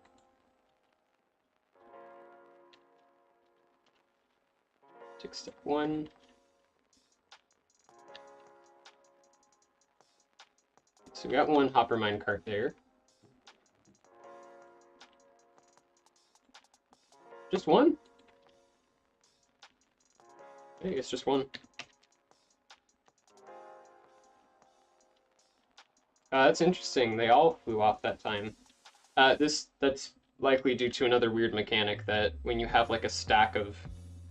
Tick step 1. So we got 1 hopper minecart there. Just 1? I think it's just 1. That's interesting. They all flew off that time. That's likely due to another weird mechanic that when you have like a stack of,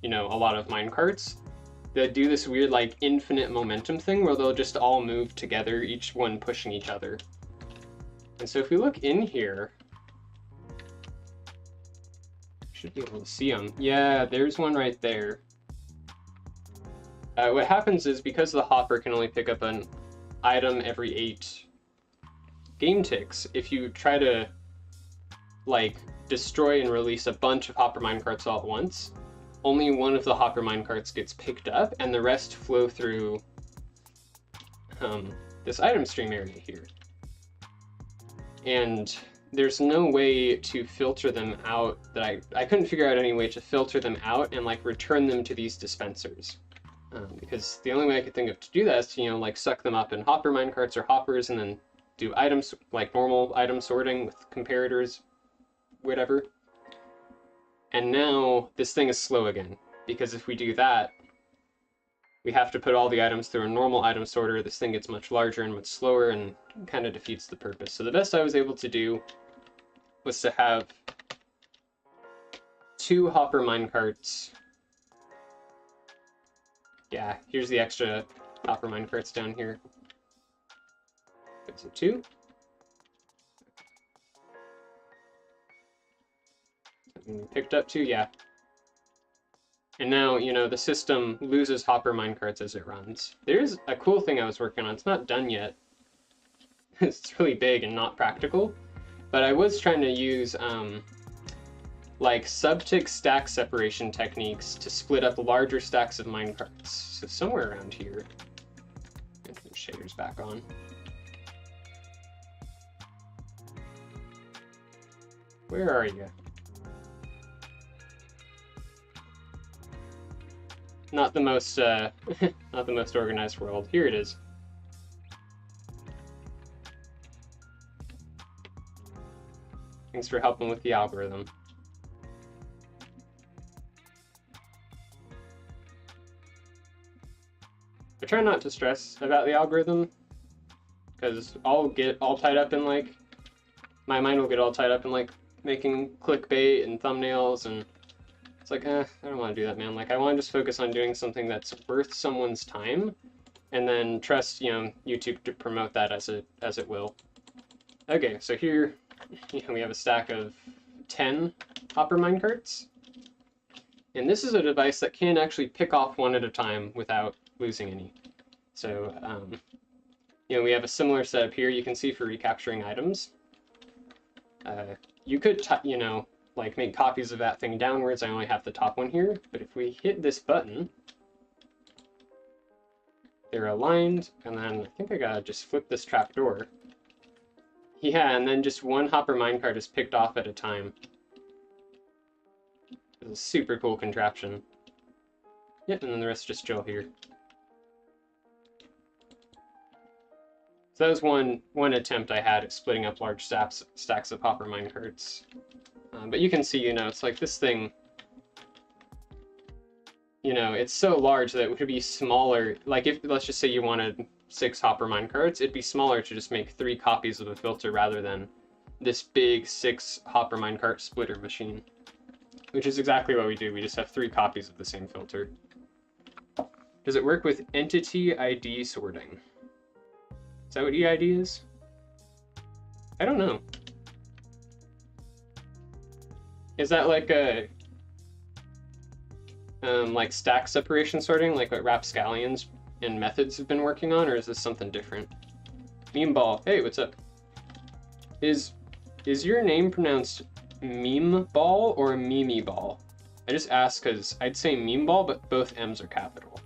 a lot of minecarts, they do this weird like infinite momentum thing where they'll just all move together, each one pushing each other. And so if we look in here, should be able to see them. Yeah, there's one right there. What happens is, because the hopper can only pick up an item every 8 game ticks, if you try to like destroy and release a bunch of hopper minecarts all at once, only one of the hopper minecarts gets picked up and the rest flow through this item stream area here. And there's no way to filter them out that I couldn't figure out any way to filter them out and like return them to these dispensers. Because the only way I could think of to do that is to, like suck them up in hopper minecarts or hoppers and then do items, like normal item sorting with comparators, whatever. And now this thing is slow again, because if we do that, we have to put all the items through a normal item sorter. This thing gets much larger and much slower and kind of defeats the purpose. So the best I was able to do was to have 2 hopper minecarts. Yeah, here's the extra hopper minecarts down here. So 2. Picked up 2, yeah. And now, the system loses hopper minecarts as it runs. There's a cool thing I was working on. It's not done yet. It's really big and not practical. But I was trying to use, like, sub-tick stack separation techniques to split up larger stacks of minecarts. So somewhere around here. Get the shaders back on. Where are you? Not the most, not the most organized world. Here it is. Thanks for helping with the algorithm. I try not to stress about the algorithm, because I'll get all tied up in like, my mind will get all tied up in like making clickbait and thumbnails, and it's like, I don't want to do that, man. Like, I want to just focus on doing something that's worth someone's time, and then trust, YouTube to promote that as it will. Okay, so here, we have a stack of 10 hopper minecarts. And this is a device that can actually pick off one at a time without losing any. So, we have a similar setup here. You can see for recapturing items. You could, like make copies of that thing downwards. I only have the top one here. But if we hit this button, they're aligned. And then I think I gotta just flip this trapdoor. Yeah, and then just one hopper minecart is picked off at a time. It's a super cool contraption. Yep, and then the rest just chill here. So that was one attempt I had at splitting up large stacks of hopper minecarts. But you can see, it's like this thing, it's so large that it would be smaller. Like if, let's just say you wanted 6 hopper minecarts, it'd be smaller to just make 3 copies of a filter rather than this big 6 hopper minecart splitter machine. Which is exactly what we do. We just have 3 copies of the same filter. Does it work with entity ID sorting? Is that what EID is? I don't know. Is that like a like stack separation sorting, like what rapscallions and methods have been working on, or is this something different? Meme ball. Hey, what's up? Is your name pronounced meme ball or meme ball? I just asked because I'd say meme ball, but both M's are capital.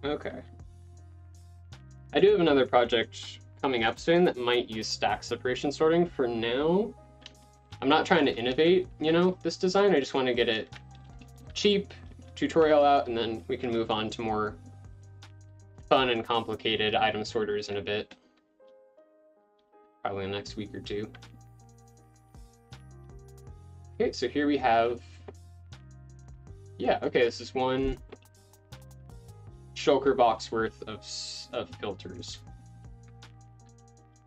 Okay. I do have another project coming up soon that might use stack separation sorting. For now, I'm not trying to innovate, this design. I just want to get it cheap, tutorial out, and then we can move on to more fun and complicated item sorters in a bit. Probably in the next week or 2. Okay, so here we have, this is one shulker box worth of filters.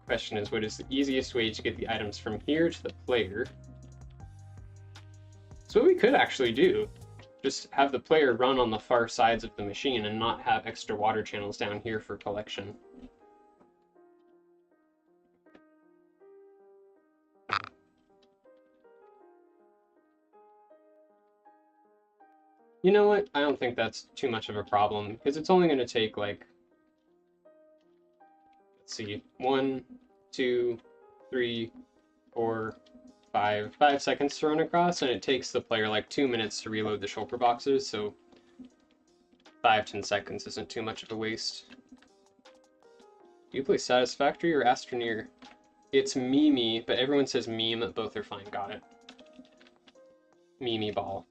Question is, what is the easiest way to get the items from here to the player? So what we could actually do, just have the player run on the far sides of the machine and not have extra water channels down here for collection. You know what? I don't think that's too much of a problem, because it's only going to take, like, let's see, 1, 2, 3, 4, 5 seconds to run across, and it takes the player, like, 2 minutes to reload the shulker boxes, so 5-10 seconds isn't too much of a waste. Do you play Satisfactory or Astroneer? It's Mimi, but everyone says meme, both are fine, got it. Mimi ball.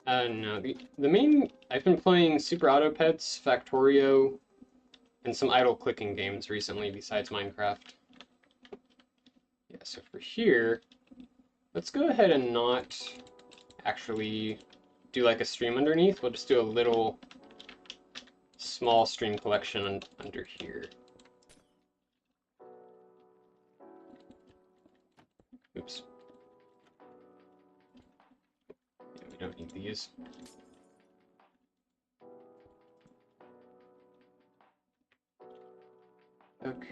No, the main, I've been playing Super Auto Pets, Factorio, and some idle clicking games recently besides Minecraft. Yeah, so for here, let's go ahead and not actually do like a stream underneath. We'll just do a little small stream collection under here. Oops. We don't need these. Okay.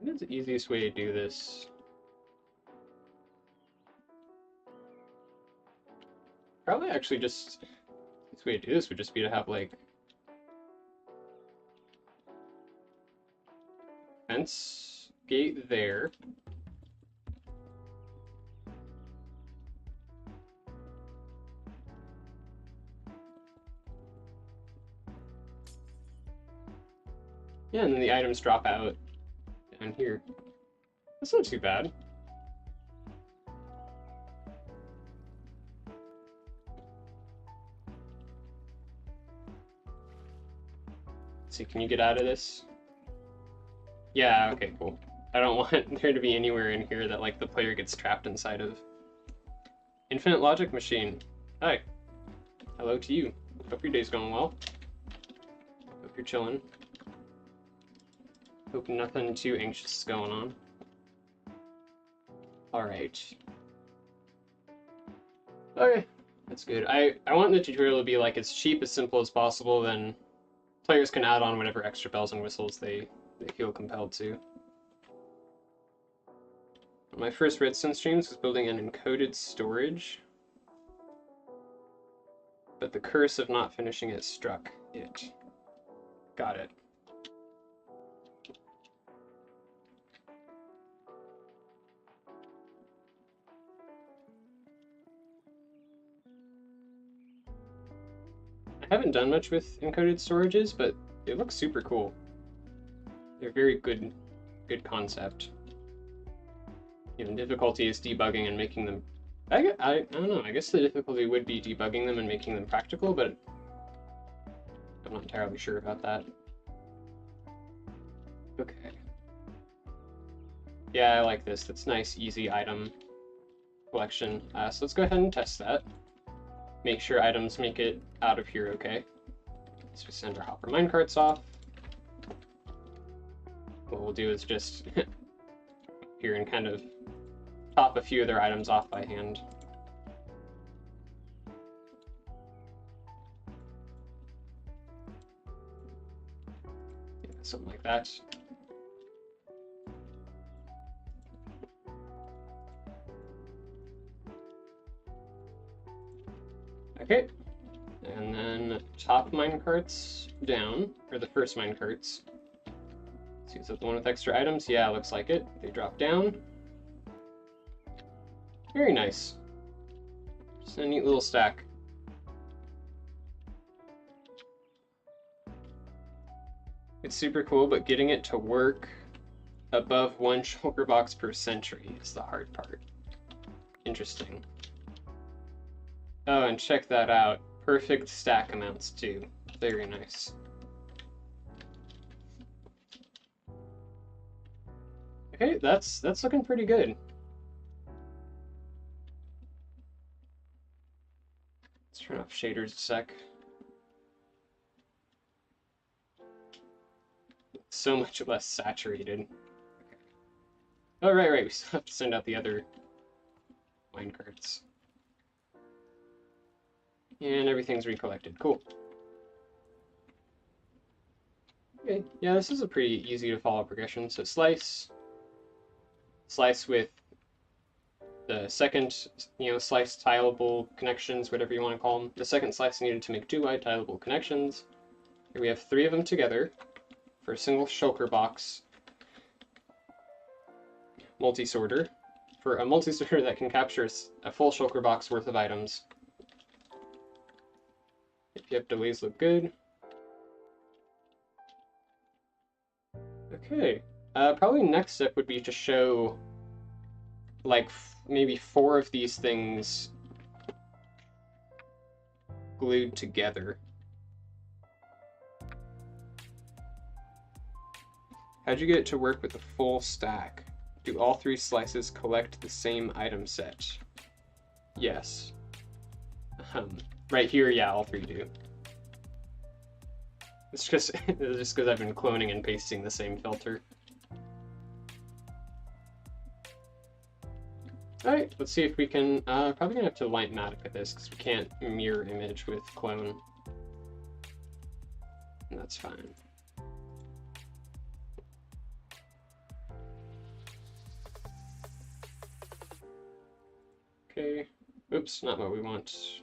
What is the easiest way to do this? Probably actually just, the way to do this would just be to have like fence gate there. Yeah, and then the items drop out down here. That's not too bad. Let's see, can you get out of this? Yeah, okay, cool. I don't want there to be anywhere in here that like the player gets trapped inside of. Infinite logic machine. Hi. Hello to you. Hope your day's going well. Hope you're chilling. Hope nothing too anxious is going on. Alright. Okay, that's good. I want the tutorial to be like as cheap, as simple as possible, then players can add on whatever extra bells and whistles they feel compelled to. My first redstone streams was building an encoded storage, but the curse of not finishing it struck it. Got it. I haven't done much with encoded storages, but they look super cool. They're very good concept. You know, difficulty is debugging and making them. I don't know. I guess the difficulty would be debugging them and making them practical, but I'm not entirely sure about that. Okay. Yeah, I like this. That's nice, easy item collection. So let's go ahead and test that. Make sure items make it out of here okay. So we send our hopper minecarts off. What we'll do is just here and kind of top a few of their items off by hand. Yeah, something like that. Okay, and then top minecarts down, or the first minecarts. See, is that the one with extra items? Yeah, looks like it. They drop down. Very nice. Just a neat little stack. It's super cool, but getting it to work above 1 shulker box per century is the hard part. Interesting. Oh, and check that out. Perfect stack amounts too. Very nice. Okay, that's looking pretty good. Let's turn off shaders a sec. So much less saturated. Okay. Oh, right, we still have to send out the other minecarts. And everything's recollected. Cool. Okay, yeah, this is a pretty easy to follow progression. So slice with the second, slice tileable connections, whatever you want to call them. The second slice needed to make 2 wide tileable connections. Here we have 3 of them together for a single shulker box multi-sorter. For a multi-sorter that can capture a full shulker box worth of items. Yep, delays look good. Okay, probably next step would be to show like maybe 4 of these things glued together. How'd you get it to work with the full stack? Do all 3 slices collect the same item set? Yes. Right here, yeah, all 3 do. It's just because I've been cloning and pasting the same filter. Alright, let's see if we can, probably gonna have to light matic at this because we can't mirror image with clone. And that's fine. Okay, oops, not what we want.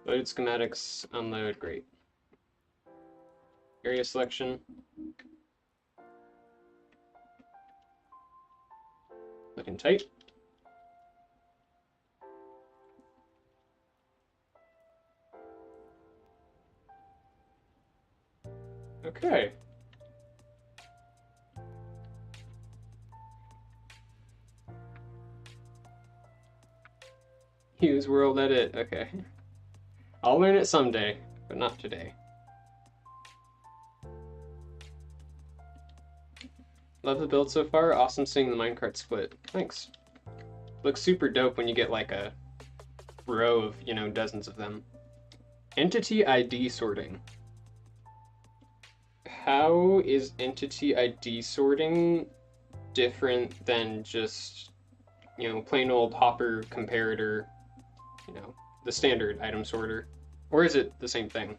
Loaded schematics, unload, great. Area selection. Looking tight. Okay. Use world edit, okay. I'll learn it someday, but not today. Love the build so far. Awesome seeing the minecart split. Thanks. Looks super dope when you get like a row of, you know, dozens of them. Entity ID sorting. How is entity ID sorting different than just, you know, plain old hopper comparator, you know, the standard item sorter? Or is it the same thing?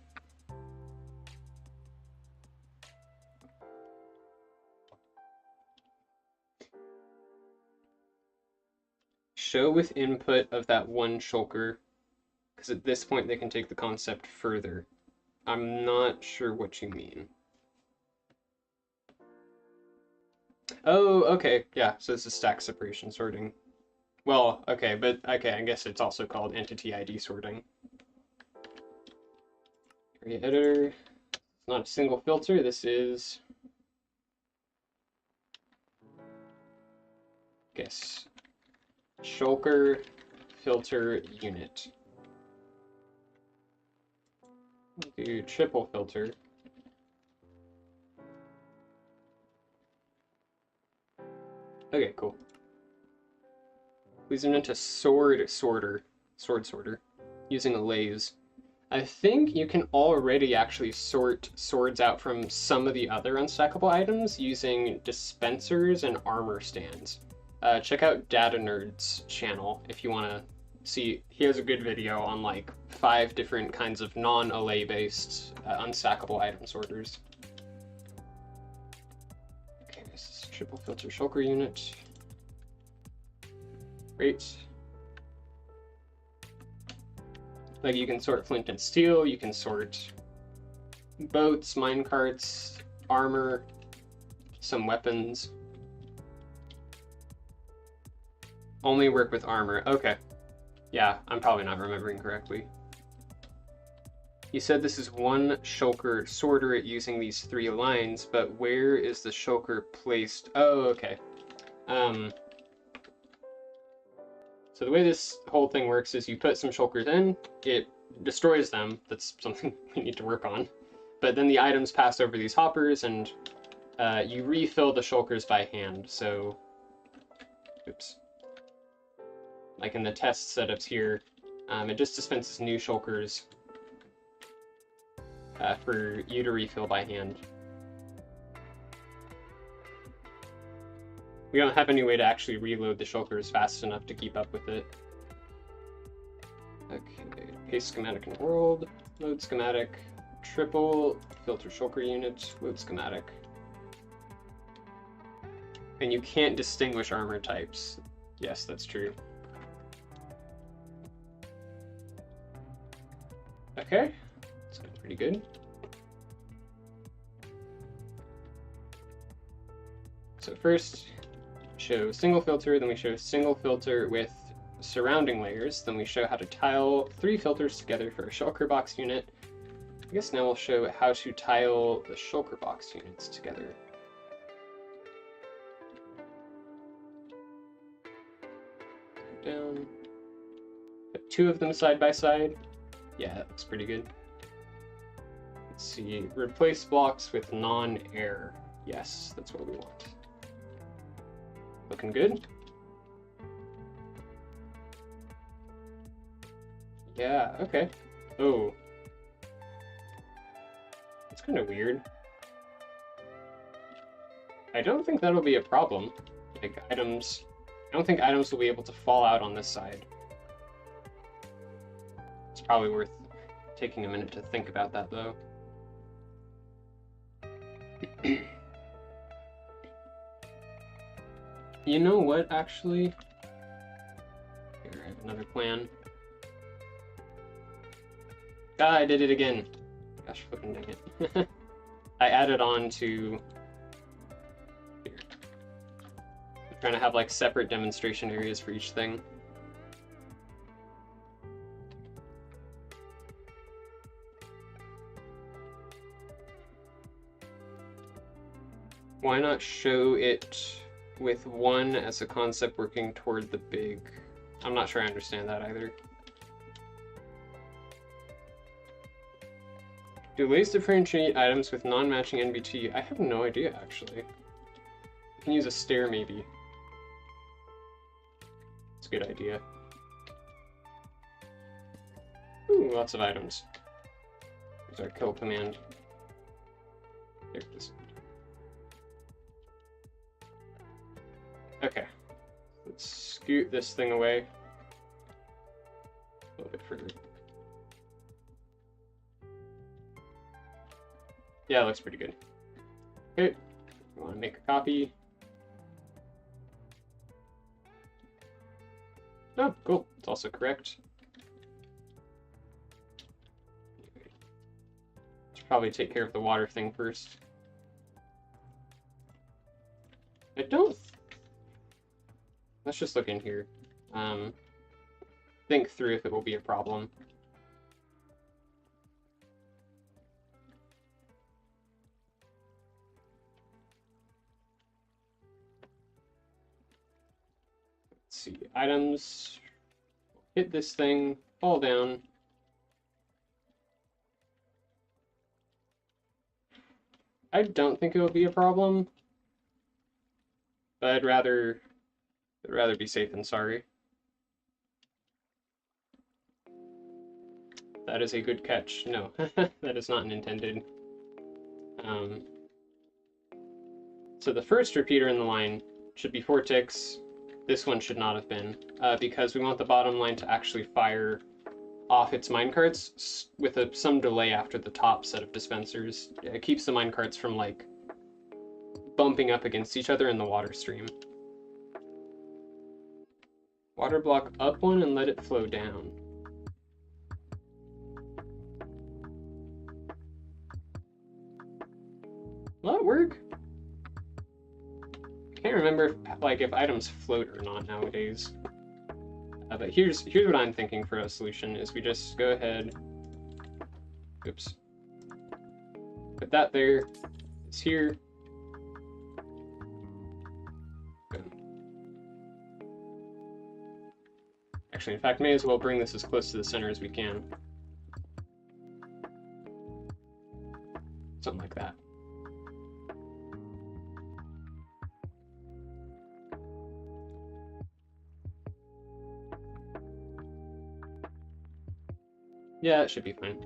Show with input of that one shulker, because at this point they can take the concept further. I'm not sure what you mean. Oh, okay, yeah, so this is stack separation sorting. Well, okay, but okay, I guess it's also called entity ID sorting. Area editor, it's not a single filter, this is, I guess, shulker filter unit. Do triple filter. Okay, cool. Please invent a sword sorter, using a lathe. I think you can already actually sort swords out from some of the other unstackable items using dispensers and armor stands. Check out Data Nerd's channel if you want to see. He has a good video on like 5 different kinds of non-allay based unstackable item sorters. Okay, this is triple filter shulker unit. Great. Like you can sort flint and steel, you can sort boats, minecarts, armor, some weapons. Only work with armor. Okay. Yeah, I'm probably not remembering correctly. You said this is one shulker sorter using these 3 lines, but where is the shulker placed? Oh, okay. So the way this whole thing works is you put some shulkers in, it destroys them. That's something we need to work on. But then the items pass over these hoppers, and you refill the shulkers by hand. So, oops. Like in the test setups here, it just dispenses new shulkers for you to refill by hand. We don't have any way to actually reload the shulkers fast enough to keep up with it. Okay, paste schematic in world, load schematic, triple filter shulker unit, load schematic. And you can't distinguish armor types. Yes, that's true. Okay, it's going pretty good. So first, show single filter, then we show single filter with surrounding layers, then we show how to tile 3 filters together for a shulker box unit. I guess now we'll show how to tile the shulker box units together. Down. Put 2 of them side by side. Yeah, that looks pretty good. Let's see, replace blocks with non-air. Yes, that's what we want. Looking good. Yeah, okay. Oh. That's kind of weird. I don't think that'll be a problem. Like, items... I don't think items will be able to fall out on this side. It's probably worth taking a minute to think about that, though. You know what, actually? Here, I have another plan. Ah, I did it again. Gosh, fucking dang it. I added on to... Here. I'm trying to have, like, separate demonstration areas for each thing. Why not show it with one as a concept working toward the big? I'm not sure I understand that either. Do layers differentiate items with non-matching NBT? I have no idea, actually. can use a stair, maybe. It's a good idea. Ooh, lots of items. There's our kill command. There it is. Okay. Let's scoot this thing away. A little bit further. Yeah, it looks pretty good. Okay. We want to make a copy. Oh, cool. It's also correct. Should probably take care of the water thing first. I don't... Let's just look in here. Think through if it will be a problem. Let's see. Items. Hit this thing. Fall down. I don't think it will be a problem. But I'd rather be safe than sorry. That is a good catch. No, that is not intended. So the first repeater in the line should be 4 ticks. This one should not have been, because we want the bottom line to actually fire off its minecarts with some delay after the top set of dispensers. It keeps the minecarts from, like, bumping up against each other in the water stream. Water block up one and let it flow down. Will that work? I can't remember if items float or not nowadays. But here's what I'm thinking for a solution: is we just go ahead. Oops. Put that there. It's here. Boom. Actually, in fact, may as well bring this as close to the center as we can. Something like that. Yeah, it should be fine.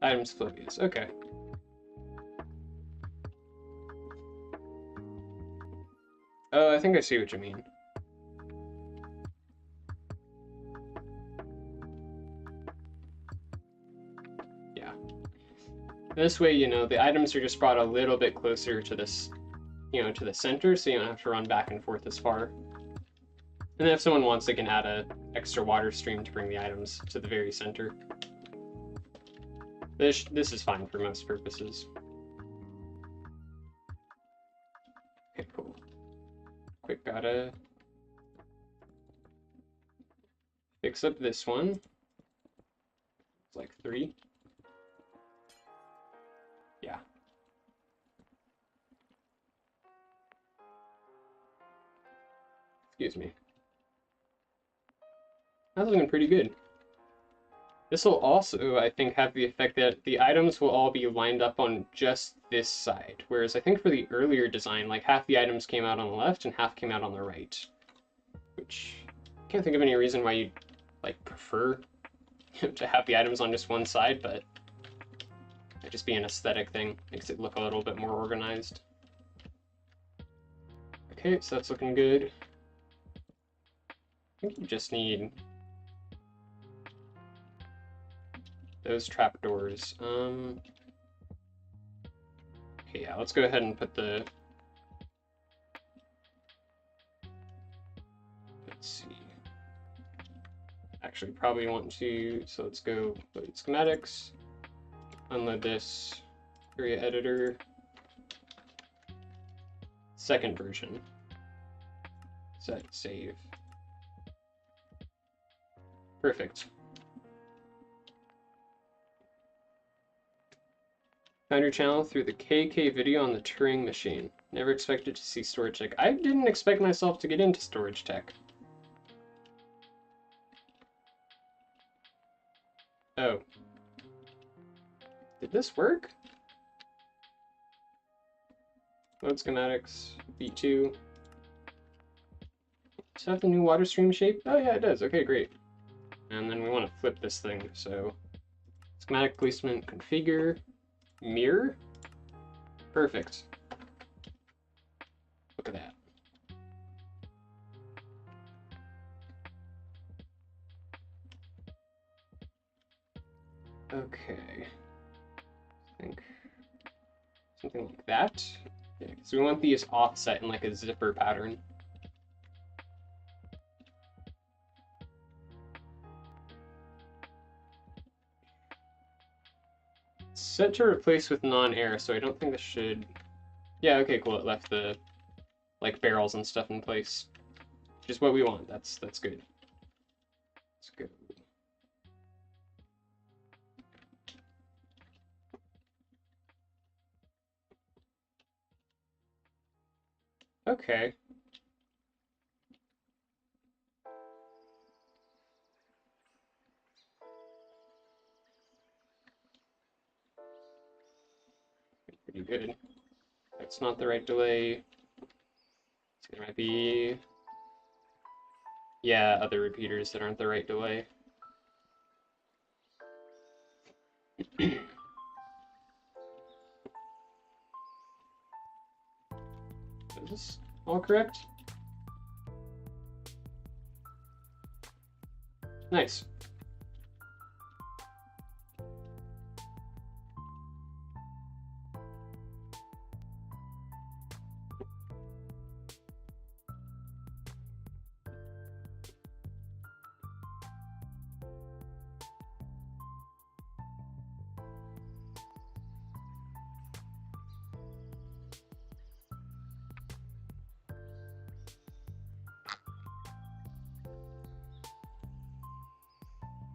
Items Flavius, okay. Oh, I think I see what you mean. Yeah. This way, you know, the items are just brought a little bit closer to this, you know, to the center, so you don't have to run back and forth as far. And then if someone wants, they can add an extra water stream to bring the items to the very center. This is fine for most purposes. Okay, cool. Quick, gotta fix up this one. It's like 3. Yeah. Excuse me. That's looking pretty good. This will also, I think, have the effect that the items will all be lined up on just this side. Whereas I think for the earlier design, like half the items came out on the left and half came out on the right. Which, I can't think of any reason why you'd, like, prefer to have the items on just one side, but it'd just be an aesthetic thing. Makes it look a little bit more organized. Okay, so that's looking good. I think you just need those trapdoors. Okay, yeah, let's go ahead and put the... Let's see. Actually, probably want to... So let's go load schematics. Unload this area editor. Second version. Set, save. Perfect. Found your channel through the KK video on the Turing machine. Never expected to see storage tech. I didn't expect myself to get into storage tech. Oh. Did this work? Load schematics, V2. Does it have the new water stream shape? Oh yeah, it does. Okay, great. And then we want to flip this thing, so schematic placement, configure, mirror. Perfect. Look at that. Okay. I think something like that. Yeah, so we want these offset in like a zipper pattern. Set to replace with non-air, so I don't think this should... Yeah, okay, cool. It left the like barrels and stuff in place. Which is what we want. That's good. That's good. Okay. Pretty good. That's not the right delay. There might be... Yeah, other repeaters that aren't the right delay. Is this all correct? Nice.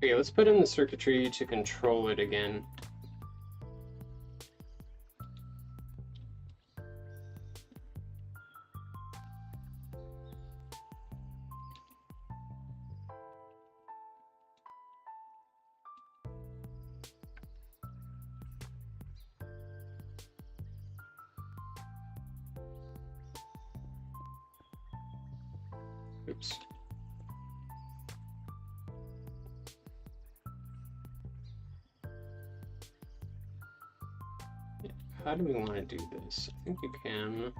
Okay, let's put in the circuitry to control it again. Oops. How do we want to do this? I think you can...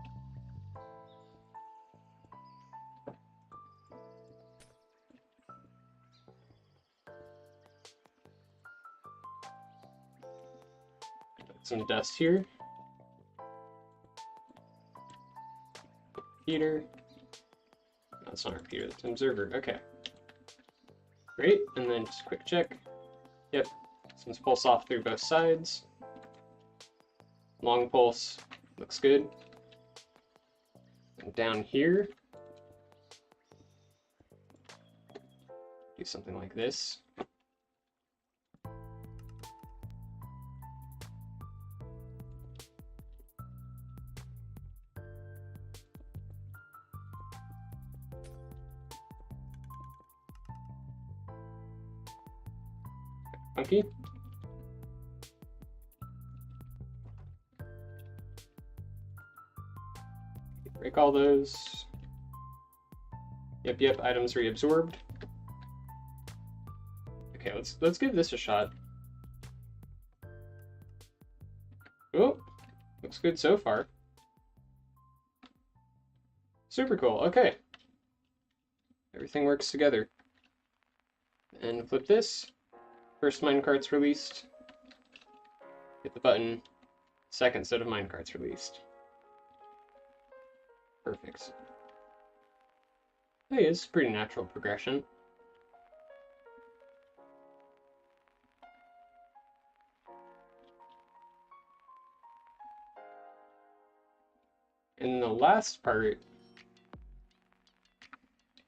Put some dust here. Repeater. That's not a repeater, that's an observer. Okay. Great, and then just a quick check. Yep, some pulse off through both sides. Long pulse, looks good. And down here, do something like this. Funky. Break all those. Yep, items reabsorbed. Okay, let's give this a shot. Oh, looks good so far. Super cool, okay. Everything works together. And flip this. First minecart's released. Hit the button. Second set of minecarts released. Perfect. Hey, it's pretty natural progression. And the last part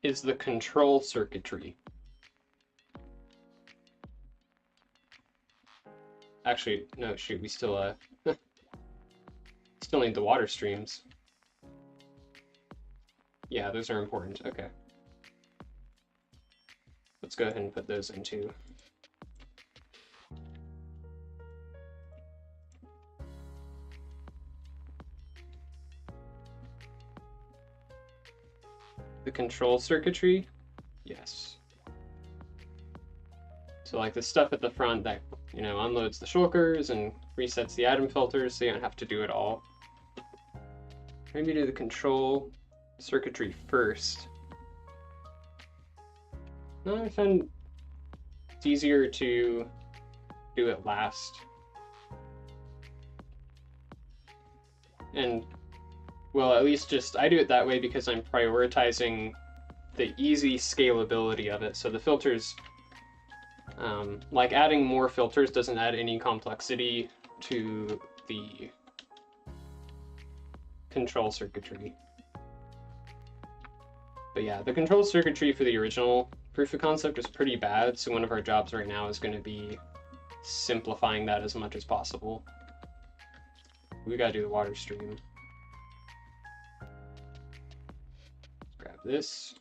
is the control circuitry. Actually, no, shoot, we still still need the water streams. Yeah, those are important. Okay. Let's go ahead and put those into. control circuitry? Yes. So like the stuff at the front that, you know, unloads the shulkers and resets the item filters, so you don't have to do it all. Maybe do the control circuitry first. No, I found it's easier to do it last. And, well, at least just, I do it that way because I'm prioritizing the easy scalability of it. So the filters, like adding more filters doesn't add any complexity to the control circuitry. But yeah, the control circuitry for the original proof of concept is pretty bad, so one of our jobs right now is going to be simplifying that as much as possible. We gotta do the water stream. Let's grab this.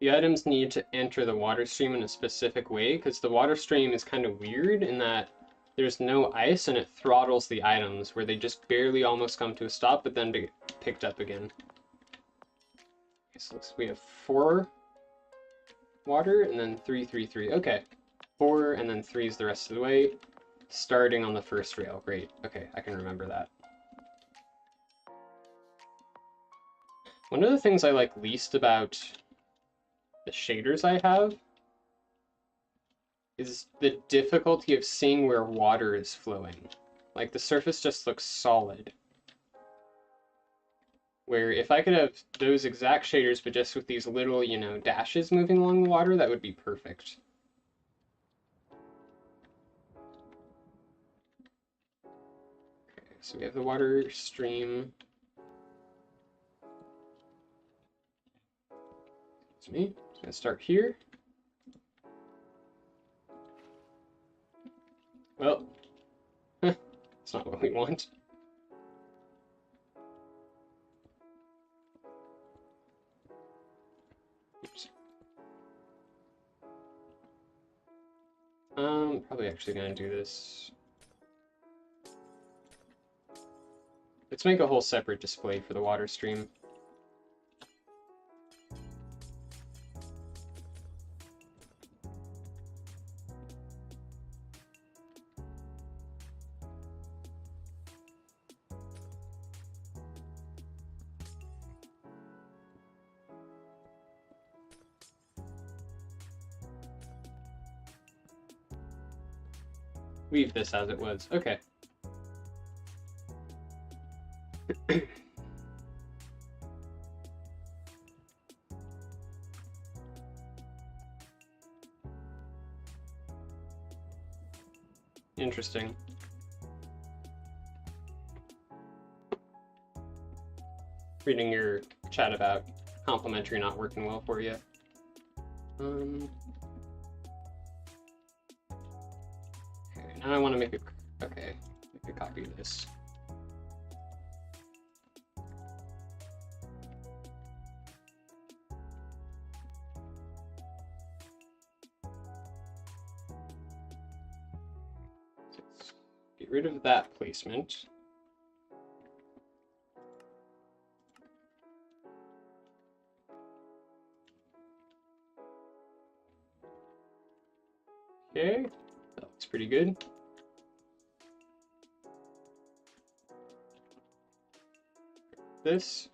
The items need to enter the water stream in a specific way, because the water stream is kind of weird in that there's no ice and it throttles the items where they just barely almost come to a stop, but then get picked up again. Okay, so we have 4 water and then 3, 3, 3. Okay, 4 and then 3 is the rest of the way, starting on the first rail. Great. Okay, I can remember that. One of the things I like least about the shaders I have is the difficulty of seeing where water is flowing. Like, the surface just looks solid. Where if I could have those exact shaders, but just with these little, you know, dashes moving along the water, that would be perfect. Okay, so we have the water stream. It's me. I'm gonna start here. Well, that's not what we want. Oops. Probably actually gonna do this. Let's make a whole separate display for the water stream. Leave this as it was. Okay. Interesting. Reading your chat about complimentary not working well for you. Now I want to make a, okay, make a copy of this. Let's get rid of that placement. Okay, that looks pretty good. This.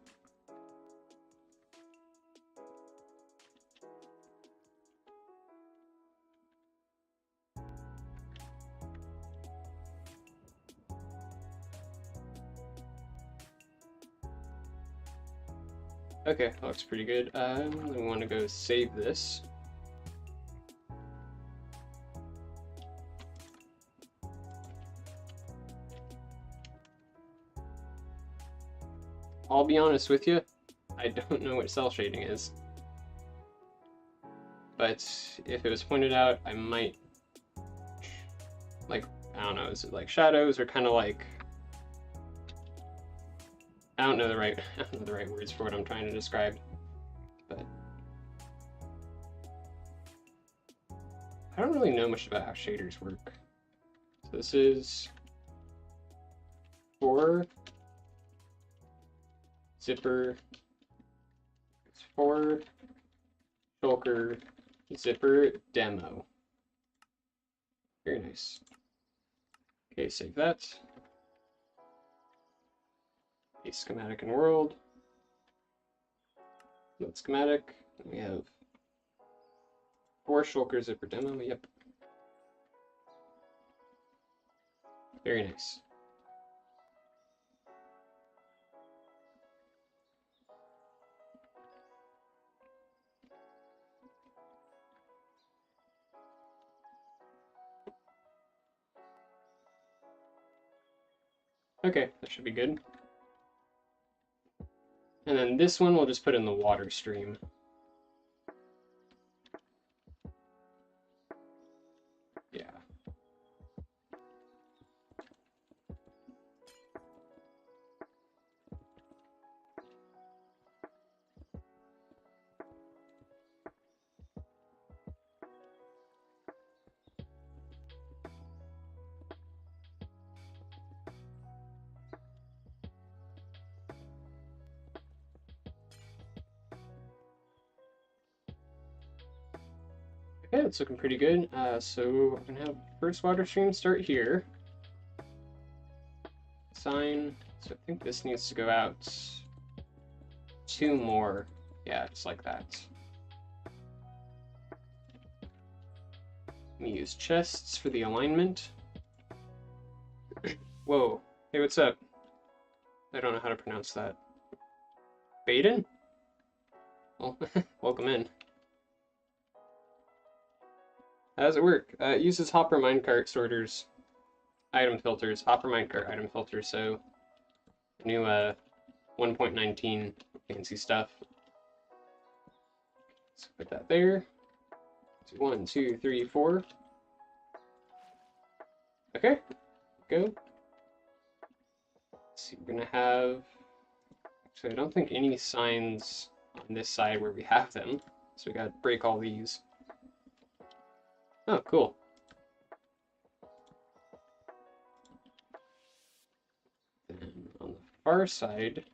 Okay, that looks pretty good. We want to go save this. I'll be honest with you, I don't know what cell shading is. But if it was pointed out, I might, like, I don't know, is it like shadows or kind of like, I don't know the right words for what I'm trying to describe, but I don't really know much about how shaders work. So this is for zipper, it's for shulker zipper demo. Very nice. Okay, save that. A schematic and world. That schematic. And we have for shulker zipper demo. Yep. Very nice. Okay, that should be good. And then this one we'll just put in the water stream. Yeah. Okay, it's looking pretty good. So we're gonna have first water stream start here. Sign. So I think this needs to go out 2 more. Yeah, just like that. Let me use chests for the alignment. Whoa. Hey, what's up? I don't know how to pronounce that. Baden? Well, welcome in. How does it work? It uses hopper minecart sorters, item filters, hopper minecart item filters, so new 1.19 fancy stuff. Let's put that there. 1, 2, 3, 4. Okay, go. Let's see, we're gonna have, actually I don't think any signs on this side where we have them, so we gotta break all these. Oh, cool. Then on the far side,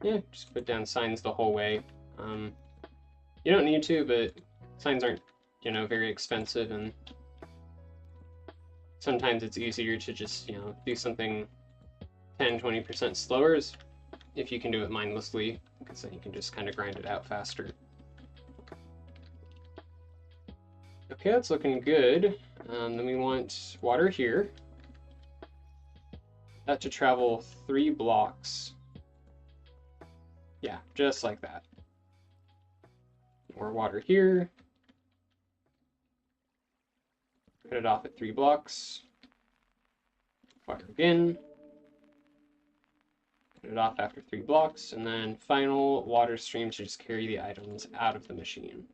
yeah, just put down signs the whole way. You don't need to, but signs aren't, you know, very expensive, and sometimes it's easier to just, you know, do something 10-20% slower if you can do it mindlessly, because then you can just kind of grind it out faster. Okay, that's looking good. Then we want water here. That to travel 3 blocks. Yeah, just like that. More water here. Cut it off at 3 blocks. Water again. Cut it off after 3 blocks, and then final water stream to just carry the items out of the machine.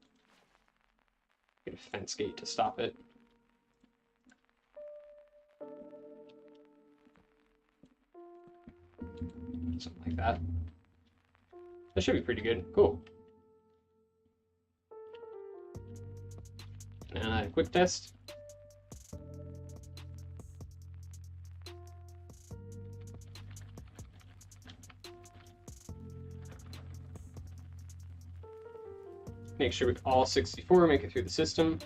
Get a fence gate to stop it. Something like that. That should be pretty good. Cool. And quick test. Make sure with all 64 make it through the system.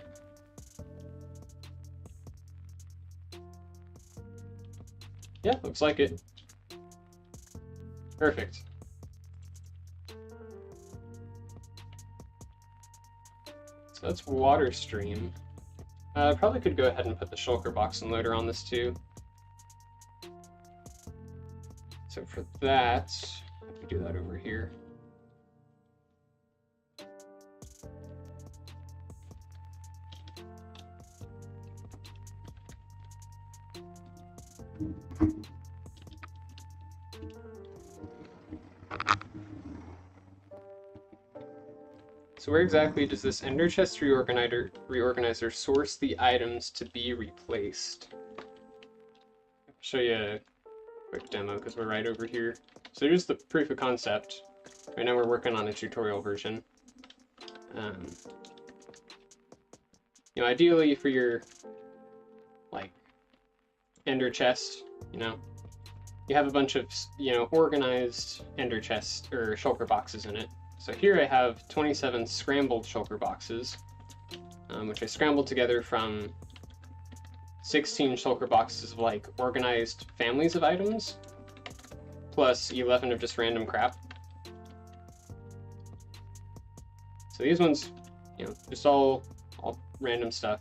Yeah, looks like it. Perfect. So that's water stream. Probably could go ahead and put the shulker box and loader on this too. So for that, we do that over here. So where exactly does this Enderchest reorganizer source the items to be replaced? I'll show you a quick demo because we're right over here. So here's the proof of concept. Right now we're working on a tutorial version. You know, ideally for your, like, Enderchest, you know, you have a bunch of, you know, organized Enderchest or shulker boxes in it. So here I have 27 scrambled shulker boxes, which I scrambled together from 16 shulker boxes of like organized families of items, plus 11 of just random crap. So these ones, you know, just all random stuff.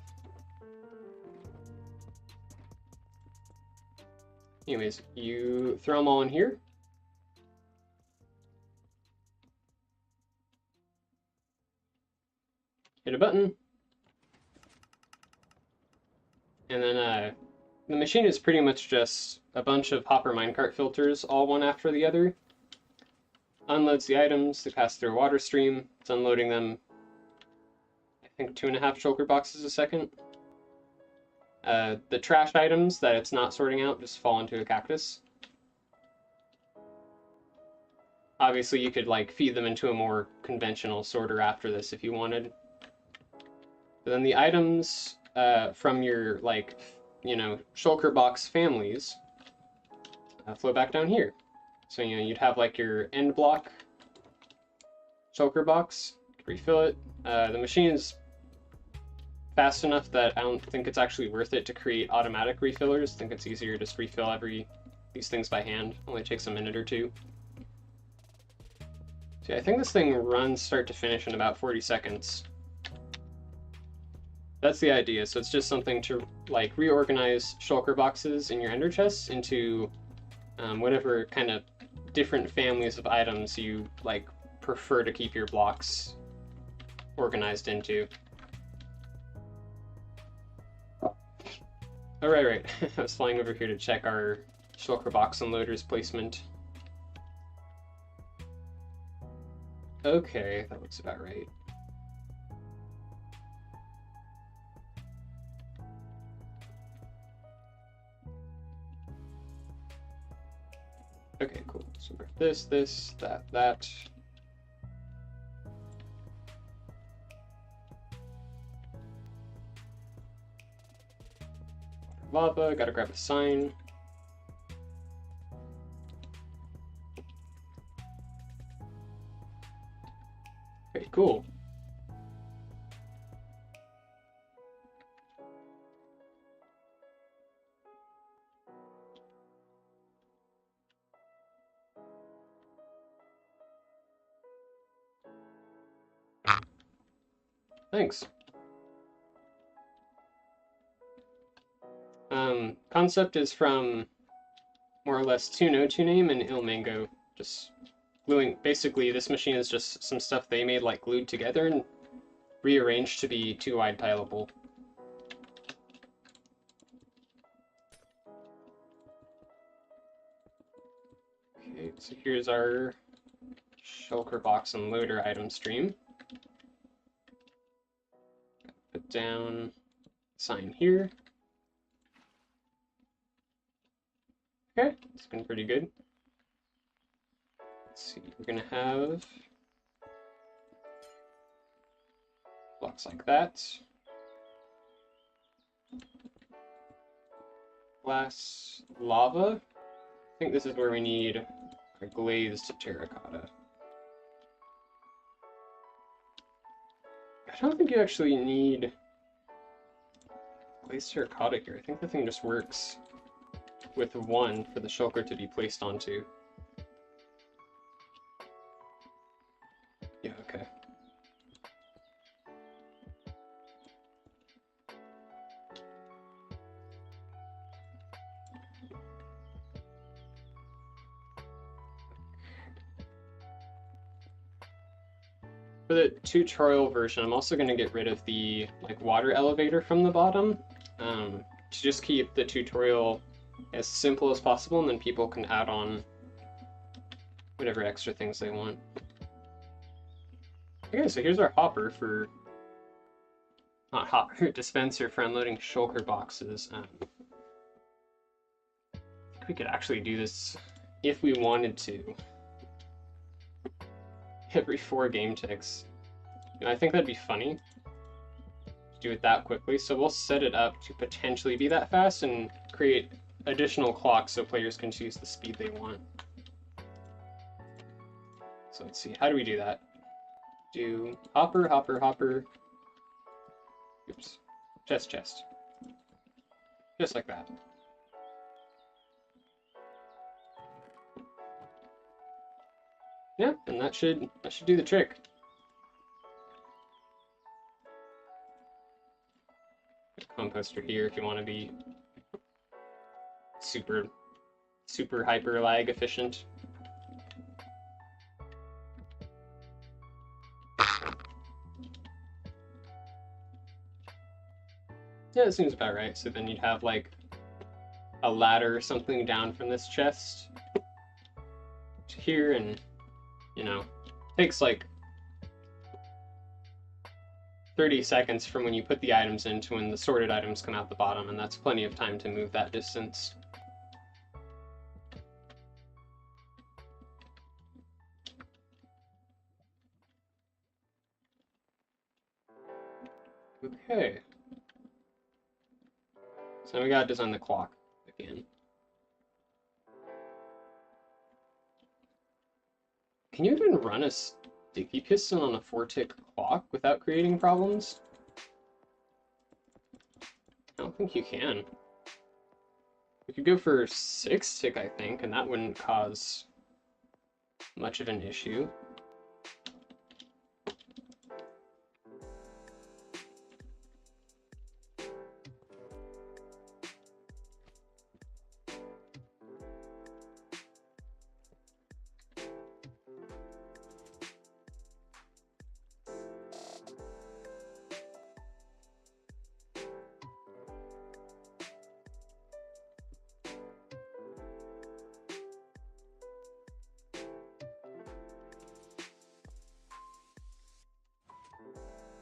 Anyways, you throw them all in here. Hit a button. And then the machine is pretty much just a bunch of hopper minecart filters, all one after the other. Unloads the items, they pass through a water stream. It's unloading them, I think 2.5 shulker boxes a second. The trash items that it's not sorting out just fall into a cactus. Obviously you could like feed them into a more conventional sorter after this if you wanted. But then the items from your, like, you know, shulker box families flow back down here. So, you know, you'd have like your end block shulker box, refill it. The machine is fast enough that I don't think it's actually worth it to create automatic refillers. I think it's easier to just refill these things by hand. Only takes a minute or two. So yeah, I think this thing runs start to finish in about 40 seconds. That's the idea. So it's just something to like reorganize shulker boxes in your ender chests into whatever kind of different families of items you like prefer to keep your blocks organized into. Oh, right. I was flying over here to check our shulker box unloaders placement. Okay, that looks about right. Okay, cool. So grab this, that. Lava, gotta grab a sign. Okay, cool. Thanks. Concept is from more or less TuneName and Ilmango. Just gluing. Basically, this machine is just some stuff they made like glued together and rearranged to be 2-wide tileable. Okay, so here's our shulker box and loader item stream. Put down sign here. Okay, it's been pretty good. Let's see, we're gonna have blocks like that. Glass, lava. I think this is where we need our glazed terracotta. I don't think you actually need glazed terracotta here. I think the thing just works with one for the shulker to be placed onto. Yeah, okay. For the tutorial version, I'm also going to get rid of the like water elevator from the bottom to just keep the tutorial as simple as possible, and then people can add on whatever extra things they want. Okay, so here's our hopper for, not hopper, dispenser for unloading shulker boxes. I think we could actually do this if we wanted to. every 4 game ticks. I think that'd be funny to do it that quickly, so we'll set it up to potentially be that fast and create additional clocks so players can choose the speed they want. So let's see, how do we do that? Do hopper, hopper, hopper. Oops. Chest, chest. Just like that. Yeah, and that should do the trick. Composter here if you want to be super hyper lag efficient. Yeah, it seems about right. So then you'd have like a ladder or something down from this chest to here, and you know, takes like 30 seconds from when you put the items in to when the sorted items come out the bottom, and that's plenty of time to move that distance. Okay. So we gotta design the clock again. Can you even run a sticky piston on a 4-tick clock without creating problems? I don't think you can. We could go for 6-tick, I think, and that wouldn't cause much of an issue.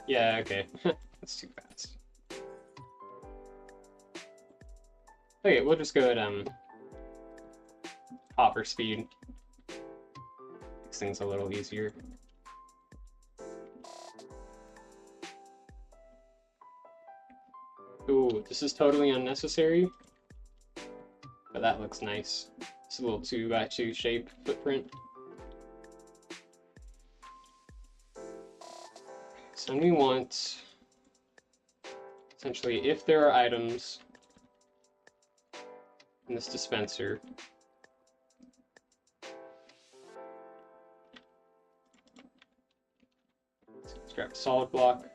Yeah, okay. That's too fast. Okay, we'll just go at hopper speed. Makes things a little easier. Ooh, this is totally unnecessary, but that looks nice. It's a little 2x2 shape footprint. So we want, essentially, if there are items in this dispenser, let's grab a solid block.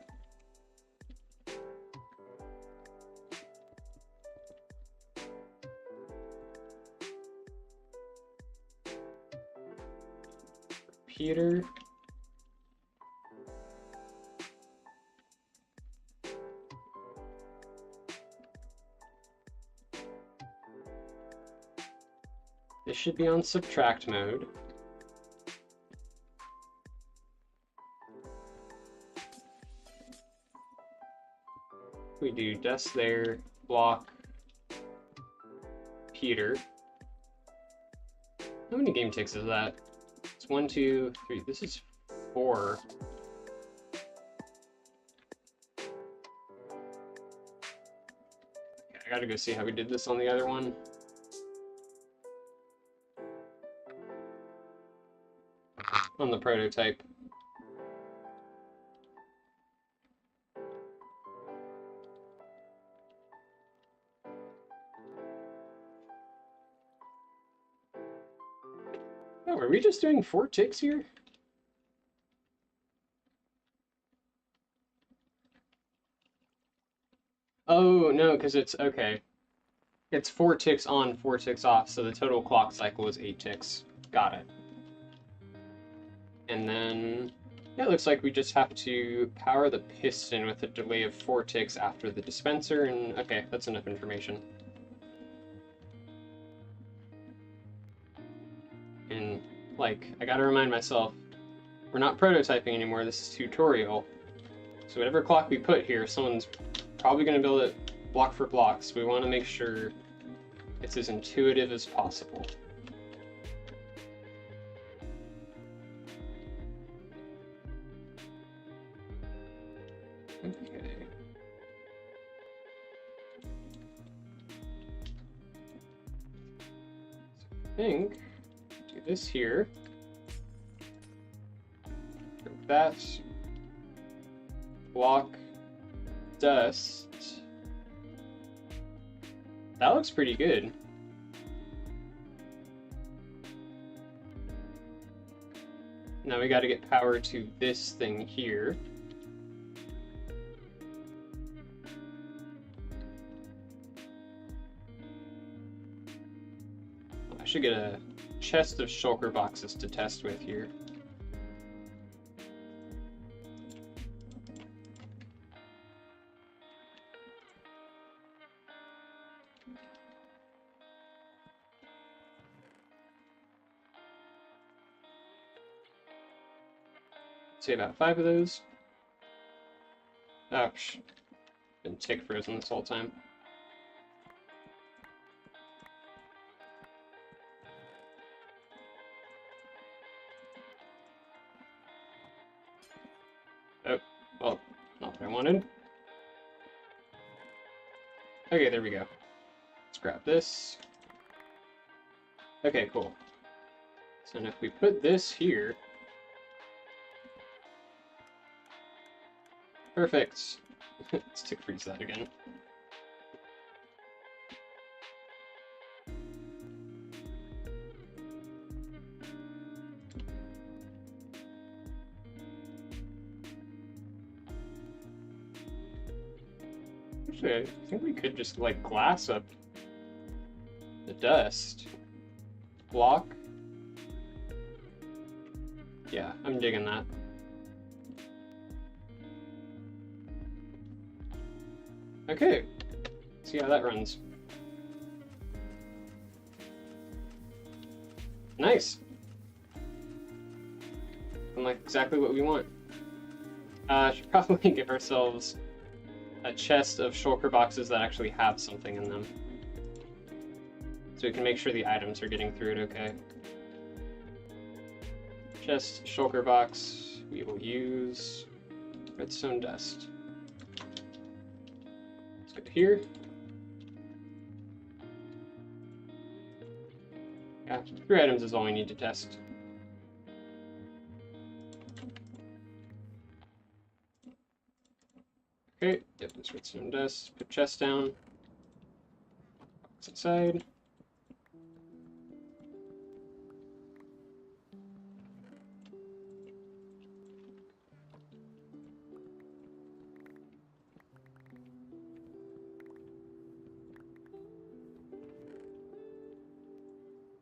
Repeater. This should be on subtract mode. We do dust there, block, Peter. How many game ticks is that? It's 1, 2, 3. This is 4. Okay, I gotta go see how we did this on the other one. On the prototype. Oh, are we just doing 4 ticks here? Oh, no, because it's, okay. It's 4 ticks on, 4 ticks off, so the total clock cycle is 8 ticks. Got it. And then, yeah, it looks like we just have to power the piston with a delay of 4 ticks after the dispenser, and okay, that's enough information. And, like, I gotta remind myself, we're not prototyping anymore, this is tutorial. So whatever clock we put here, someone's probably gonna build it block for block, so we want to make sure it's as intuitive as possible. Okay. I think do this here. That block dust. That looks pretty good. Now we got to get power to this thing here. I should get a chest of shulker boxes to test with here. Say about 5 of those. Ouch. Been tick frozen this whole time. Oh, well, not what I wanted. Okay, there we go. Let's grab this. Okay, cool. So now if we put this here... Perfect. Let's tick freeze that again. Actually, I think we could just like glass up the dust. Block. Yeah, I'm digging that. Okay, see how that runs. Nice. And like exactly what we want. Should probably give ourselves a chest of shulker boxes that actually have something in them, so we can make sure the items are getting through it okay. Chest, shulker box, we will use redstone dust. Let's go here. Yeah, 3 items is all we need to test. Okay, get this redstone dust, put chest down, box inside.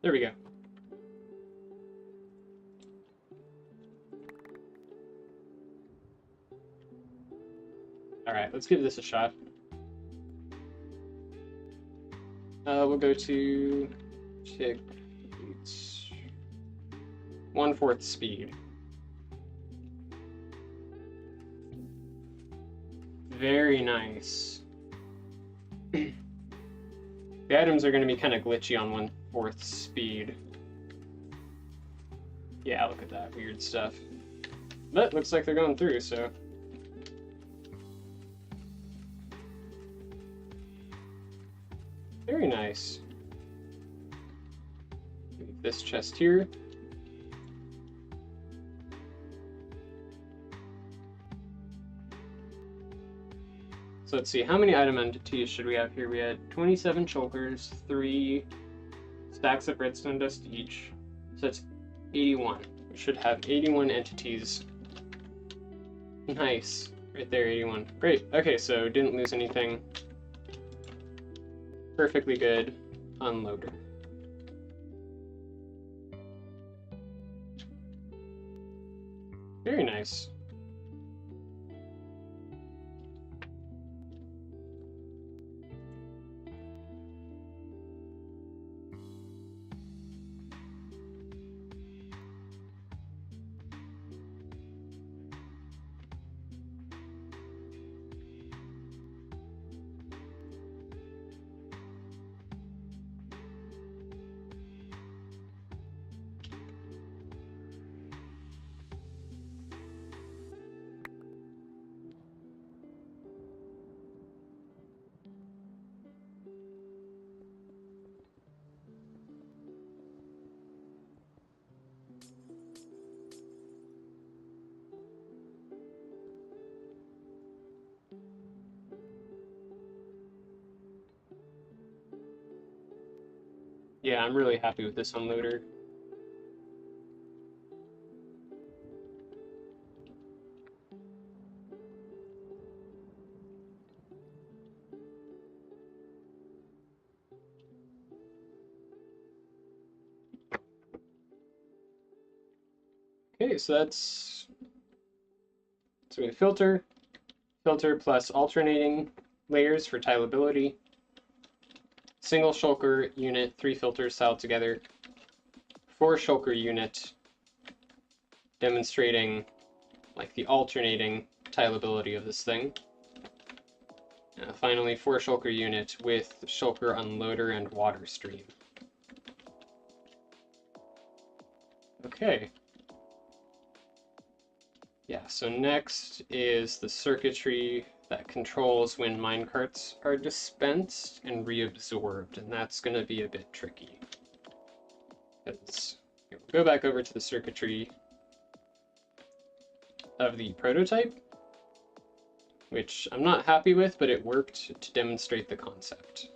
There we go. All right, let's give this a shot. We'll go to tick 1/4 speed. Very nice. The items are going to be kind of glitchy on 1/4 speed. Yeah, look at that weird stuff. But looks like they're going through, so. Very nice. Leave this chest here. So let's see, how many item entities should we have here? We had 27 shulkers, 3 stacks of redstone dust each. So that's 81. We should have 81 entities. Nice. Right there, 81. Great. Okay, so didn't lose anything. Perfectly good. Unloader. Very nice. Yeah, I'm really happy with this unloader. Okay, so we have filter plus alternating layers for tileability, single shulker unit, 3 filters tiled together, 4 shulker unit demonstrating like the alternating tileability of this thing. Finally, 4 shulker unit with shulker unloader and water stream. Okay. Yeah, so next is the circuitry that controls when minecarts are dispensed and reabsorbed, and that's going to be a bit tricky. We'll go back over to the circuitry of the prototype, which I'm not happy with, but it worked to demonstrate the concept.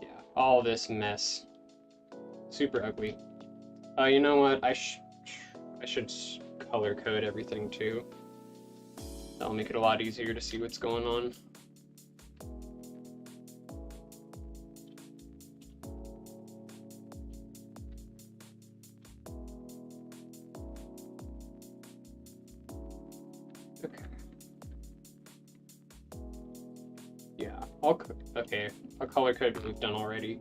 Yeah, all this mess. Super ugly. You know what? I should color code everything too. That'll make it a lot easier to see what's going on. Okay. Yeah, I'll color code what we've done already.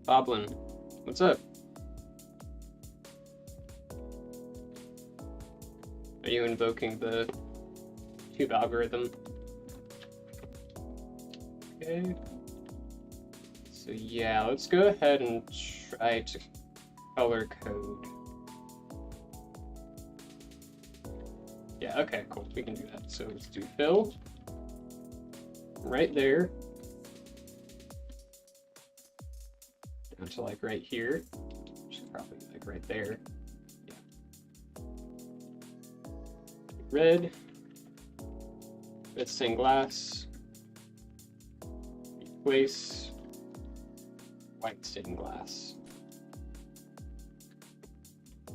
Boblin, what's up? Are you invoking the tube algorithm? Okay. So yeah, let's go ahead and try to color code. Yeah, okay, cool. We can do that. So let's do fill. Right there. Down to like right here. Which is probably like right there. Yeah. Red. Red stained glass. Replace. White stained glass.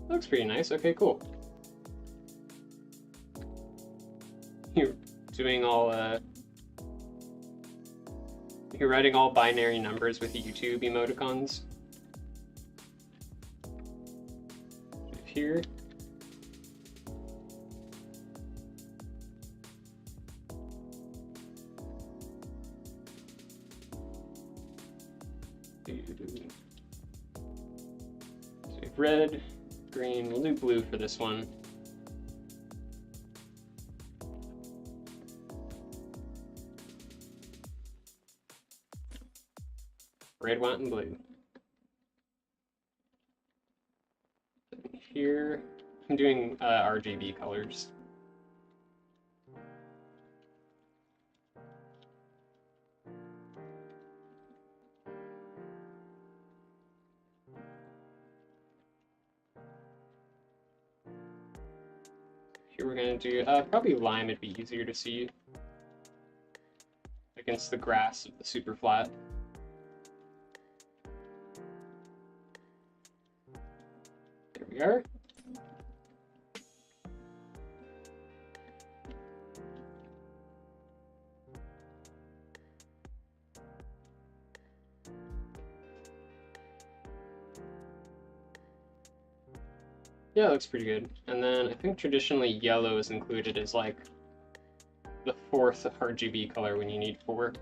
Looks pretty nice. Okay, cool. You're doing all you're writing all binary numbers with YouTube emoticons. Here. So red, green, we'll do blue for this one. Red, white, and blue. Here, I'm doing RGB colors. Here we're going to do probably lime, it'd be easier to see against the grass of the super flat. There we are. Yeah, it looks pretty good. And then I think traditionally yellow is included as like the 4th RGB color when you need 4.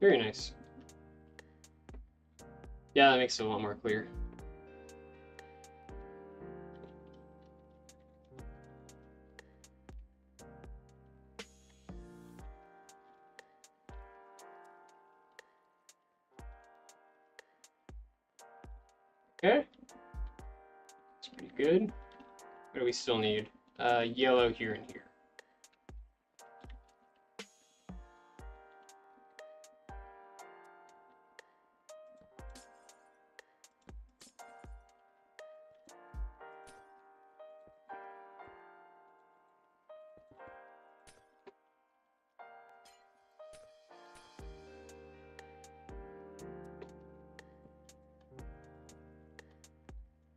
Very nice. Yeah, that makes it a lot more clear. Okay. It's good. What do we still need? Yellow here and here.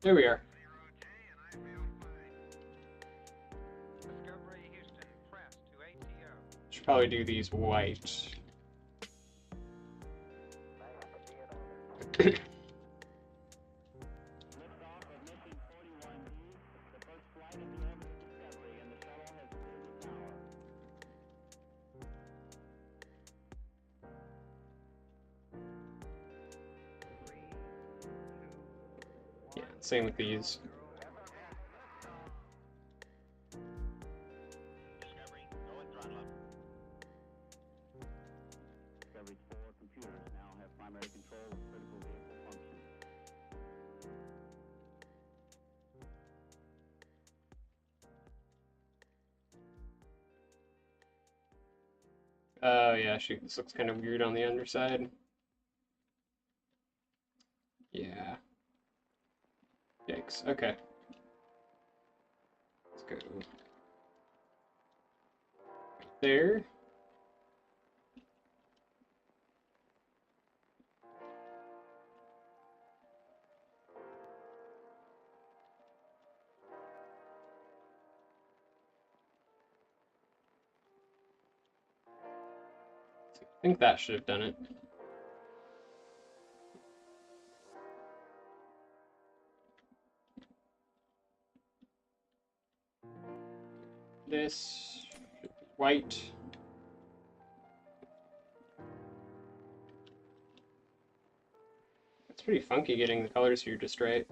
There we are. Should probably do these white. Yeah, same with these. Oh yeah, shoot, this looks kind of weird on the underside. Yeah. Yikes, okay. Let's go right there. I think that should have done it. This white. It's pretty funky getting the colors here just right.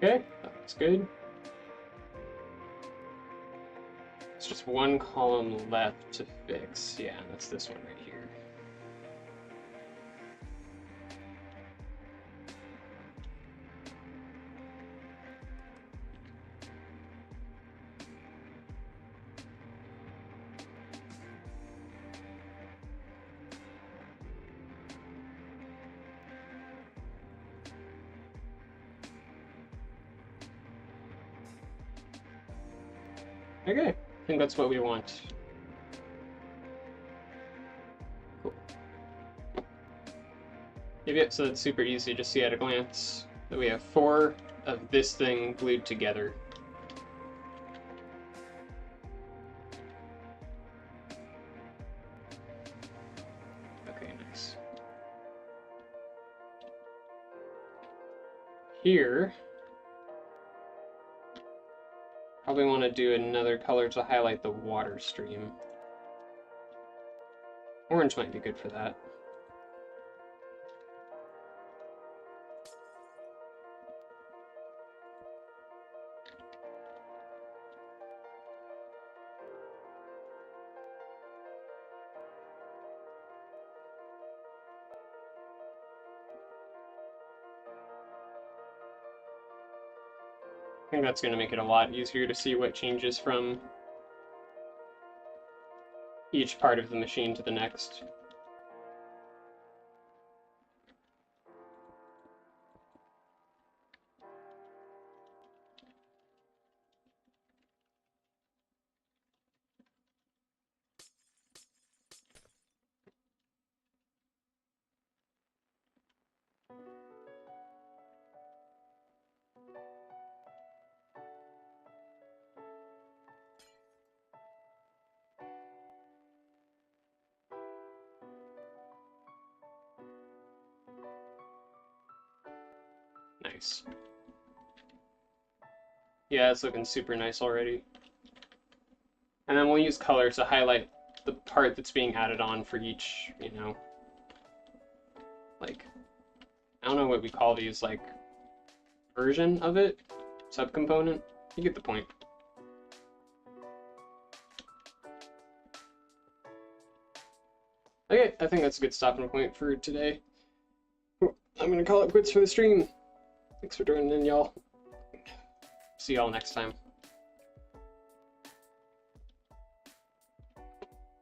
Okay, that's good. It's just one column left to fix. Yeah, that's this one right here. Okay, I think that's what we want. Cool. Yep, so it's super easy to see at a glance that we have 4 of this thing glued together. Okay, nice. Here, probably want to do another color to highlight the water stream. Orange might be good for that. I think that's going to make it a lot easier to see what changes from each part of the machine to the next. Nice. Yeah, it's looking super nice already. And then we'll use color to highlight the part that's being added on for each, you know, like, I don't know what we call these, like, version of it, subcomponent. You get the point. Okay, I think that's a good stopping point for today. I'm gonna call it quits for the stream. Thanks for joining in, y'all. See y'all next time.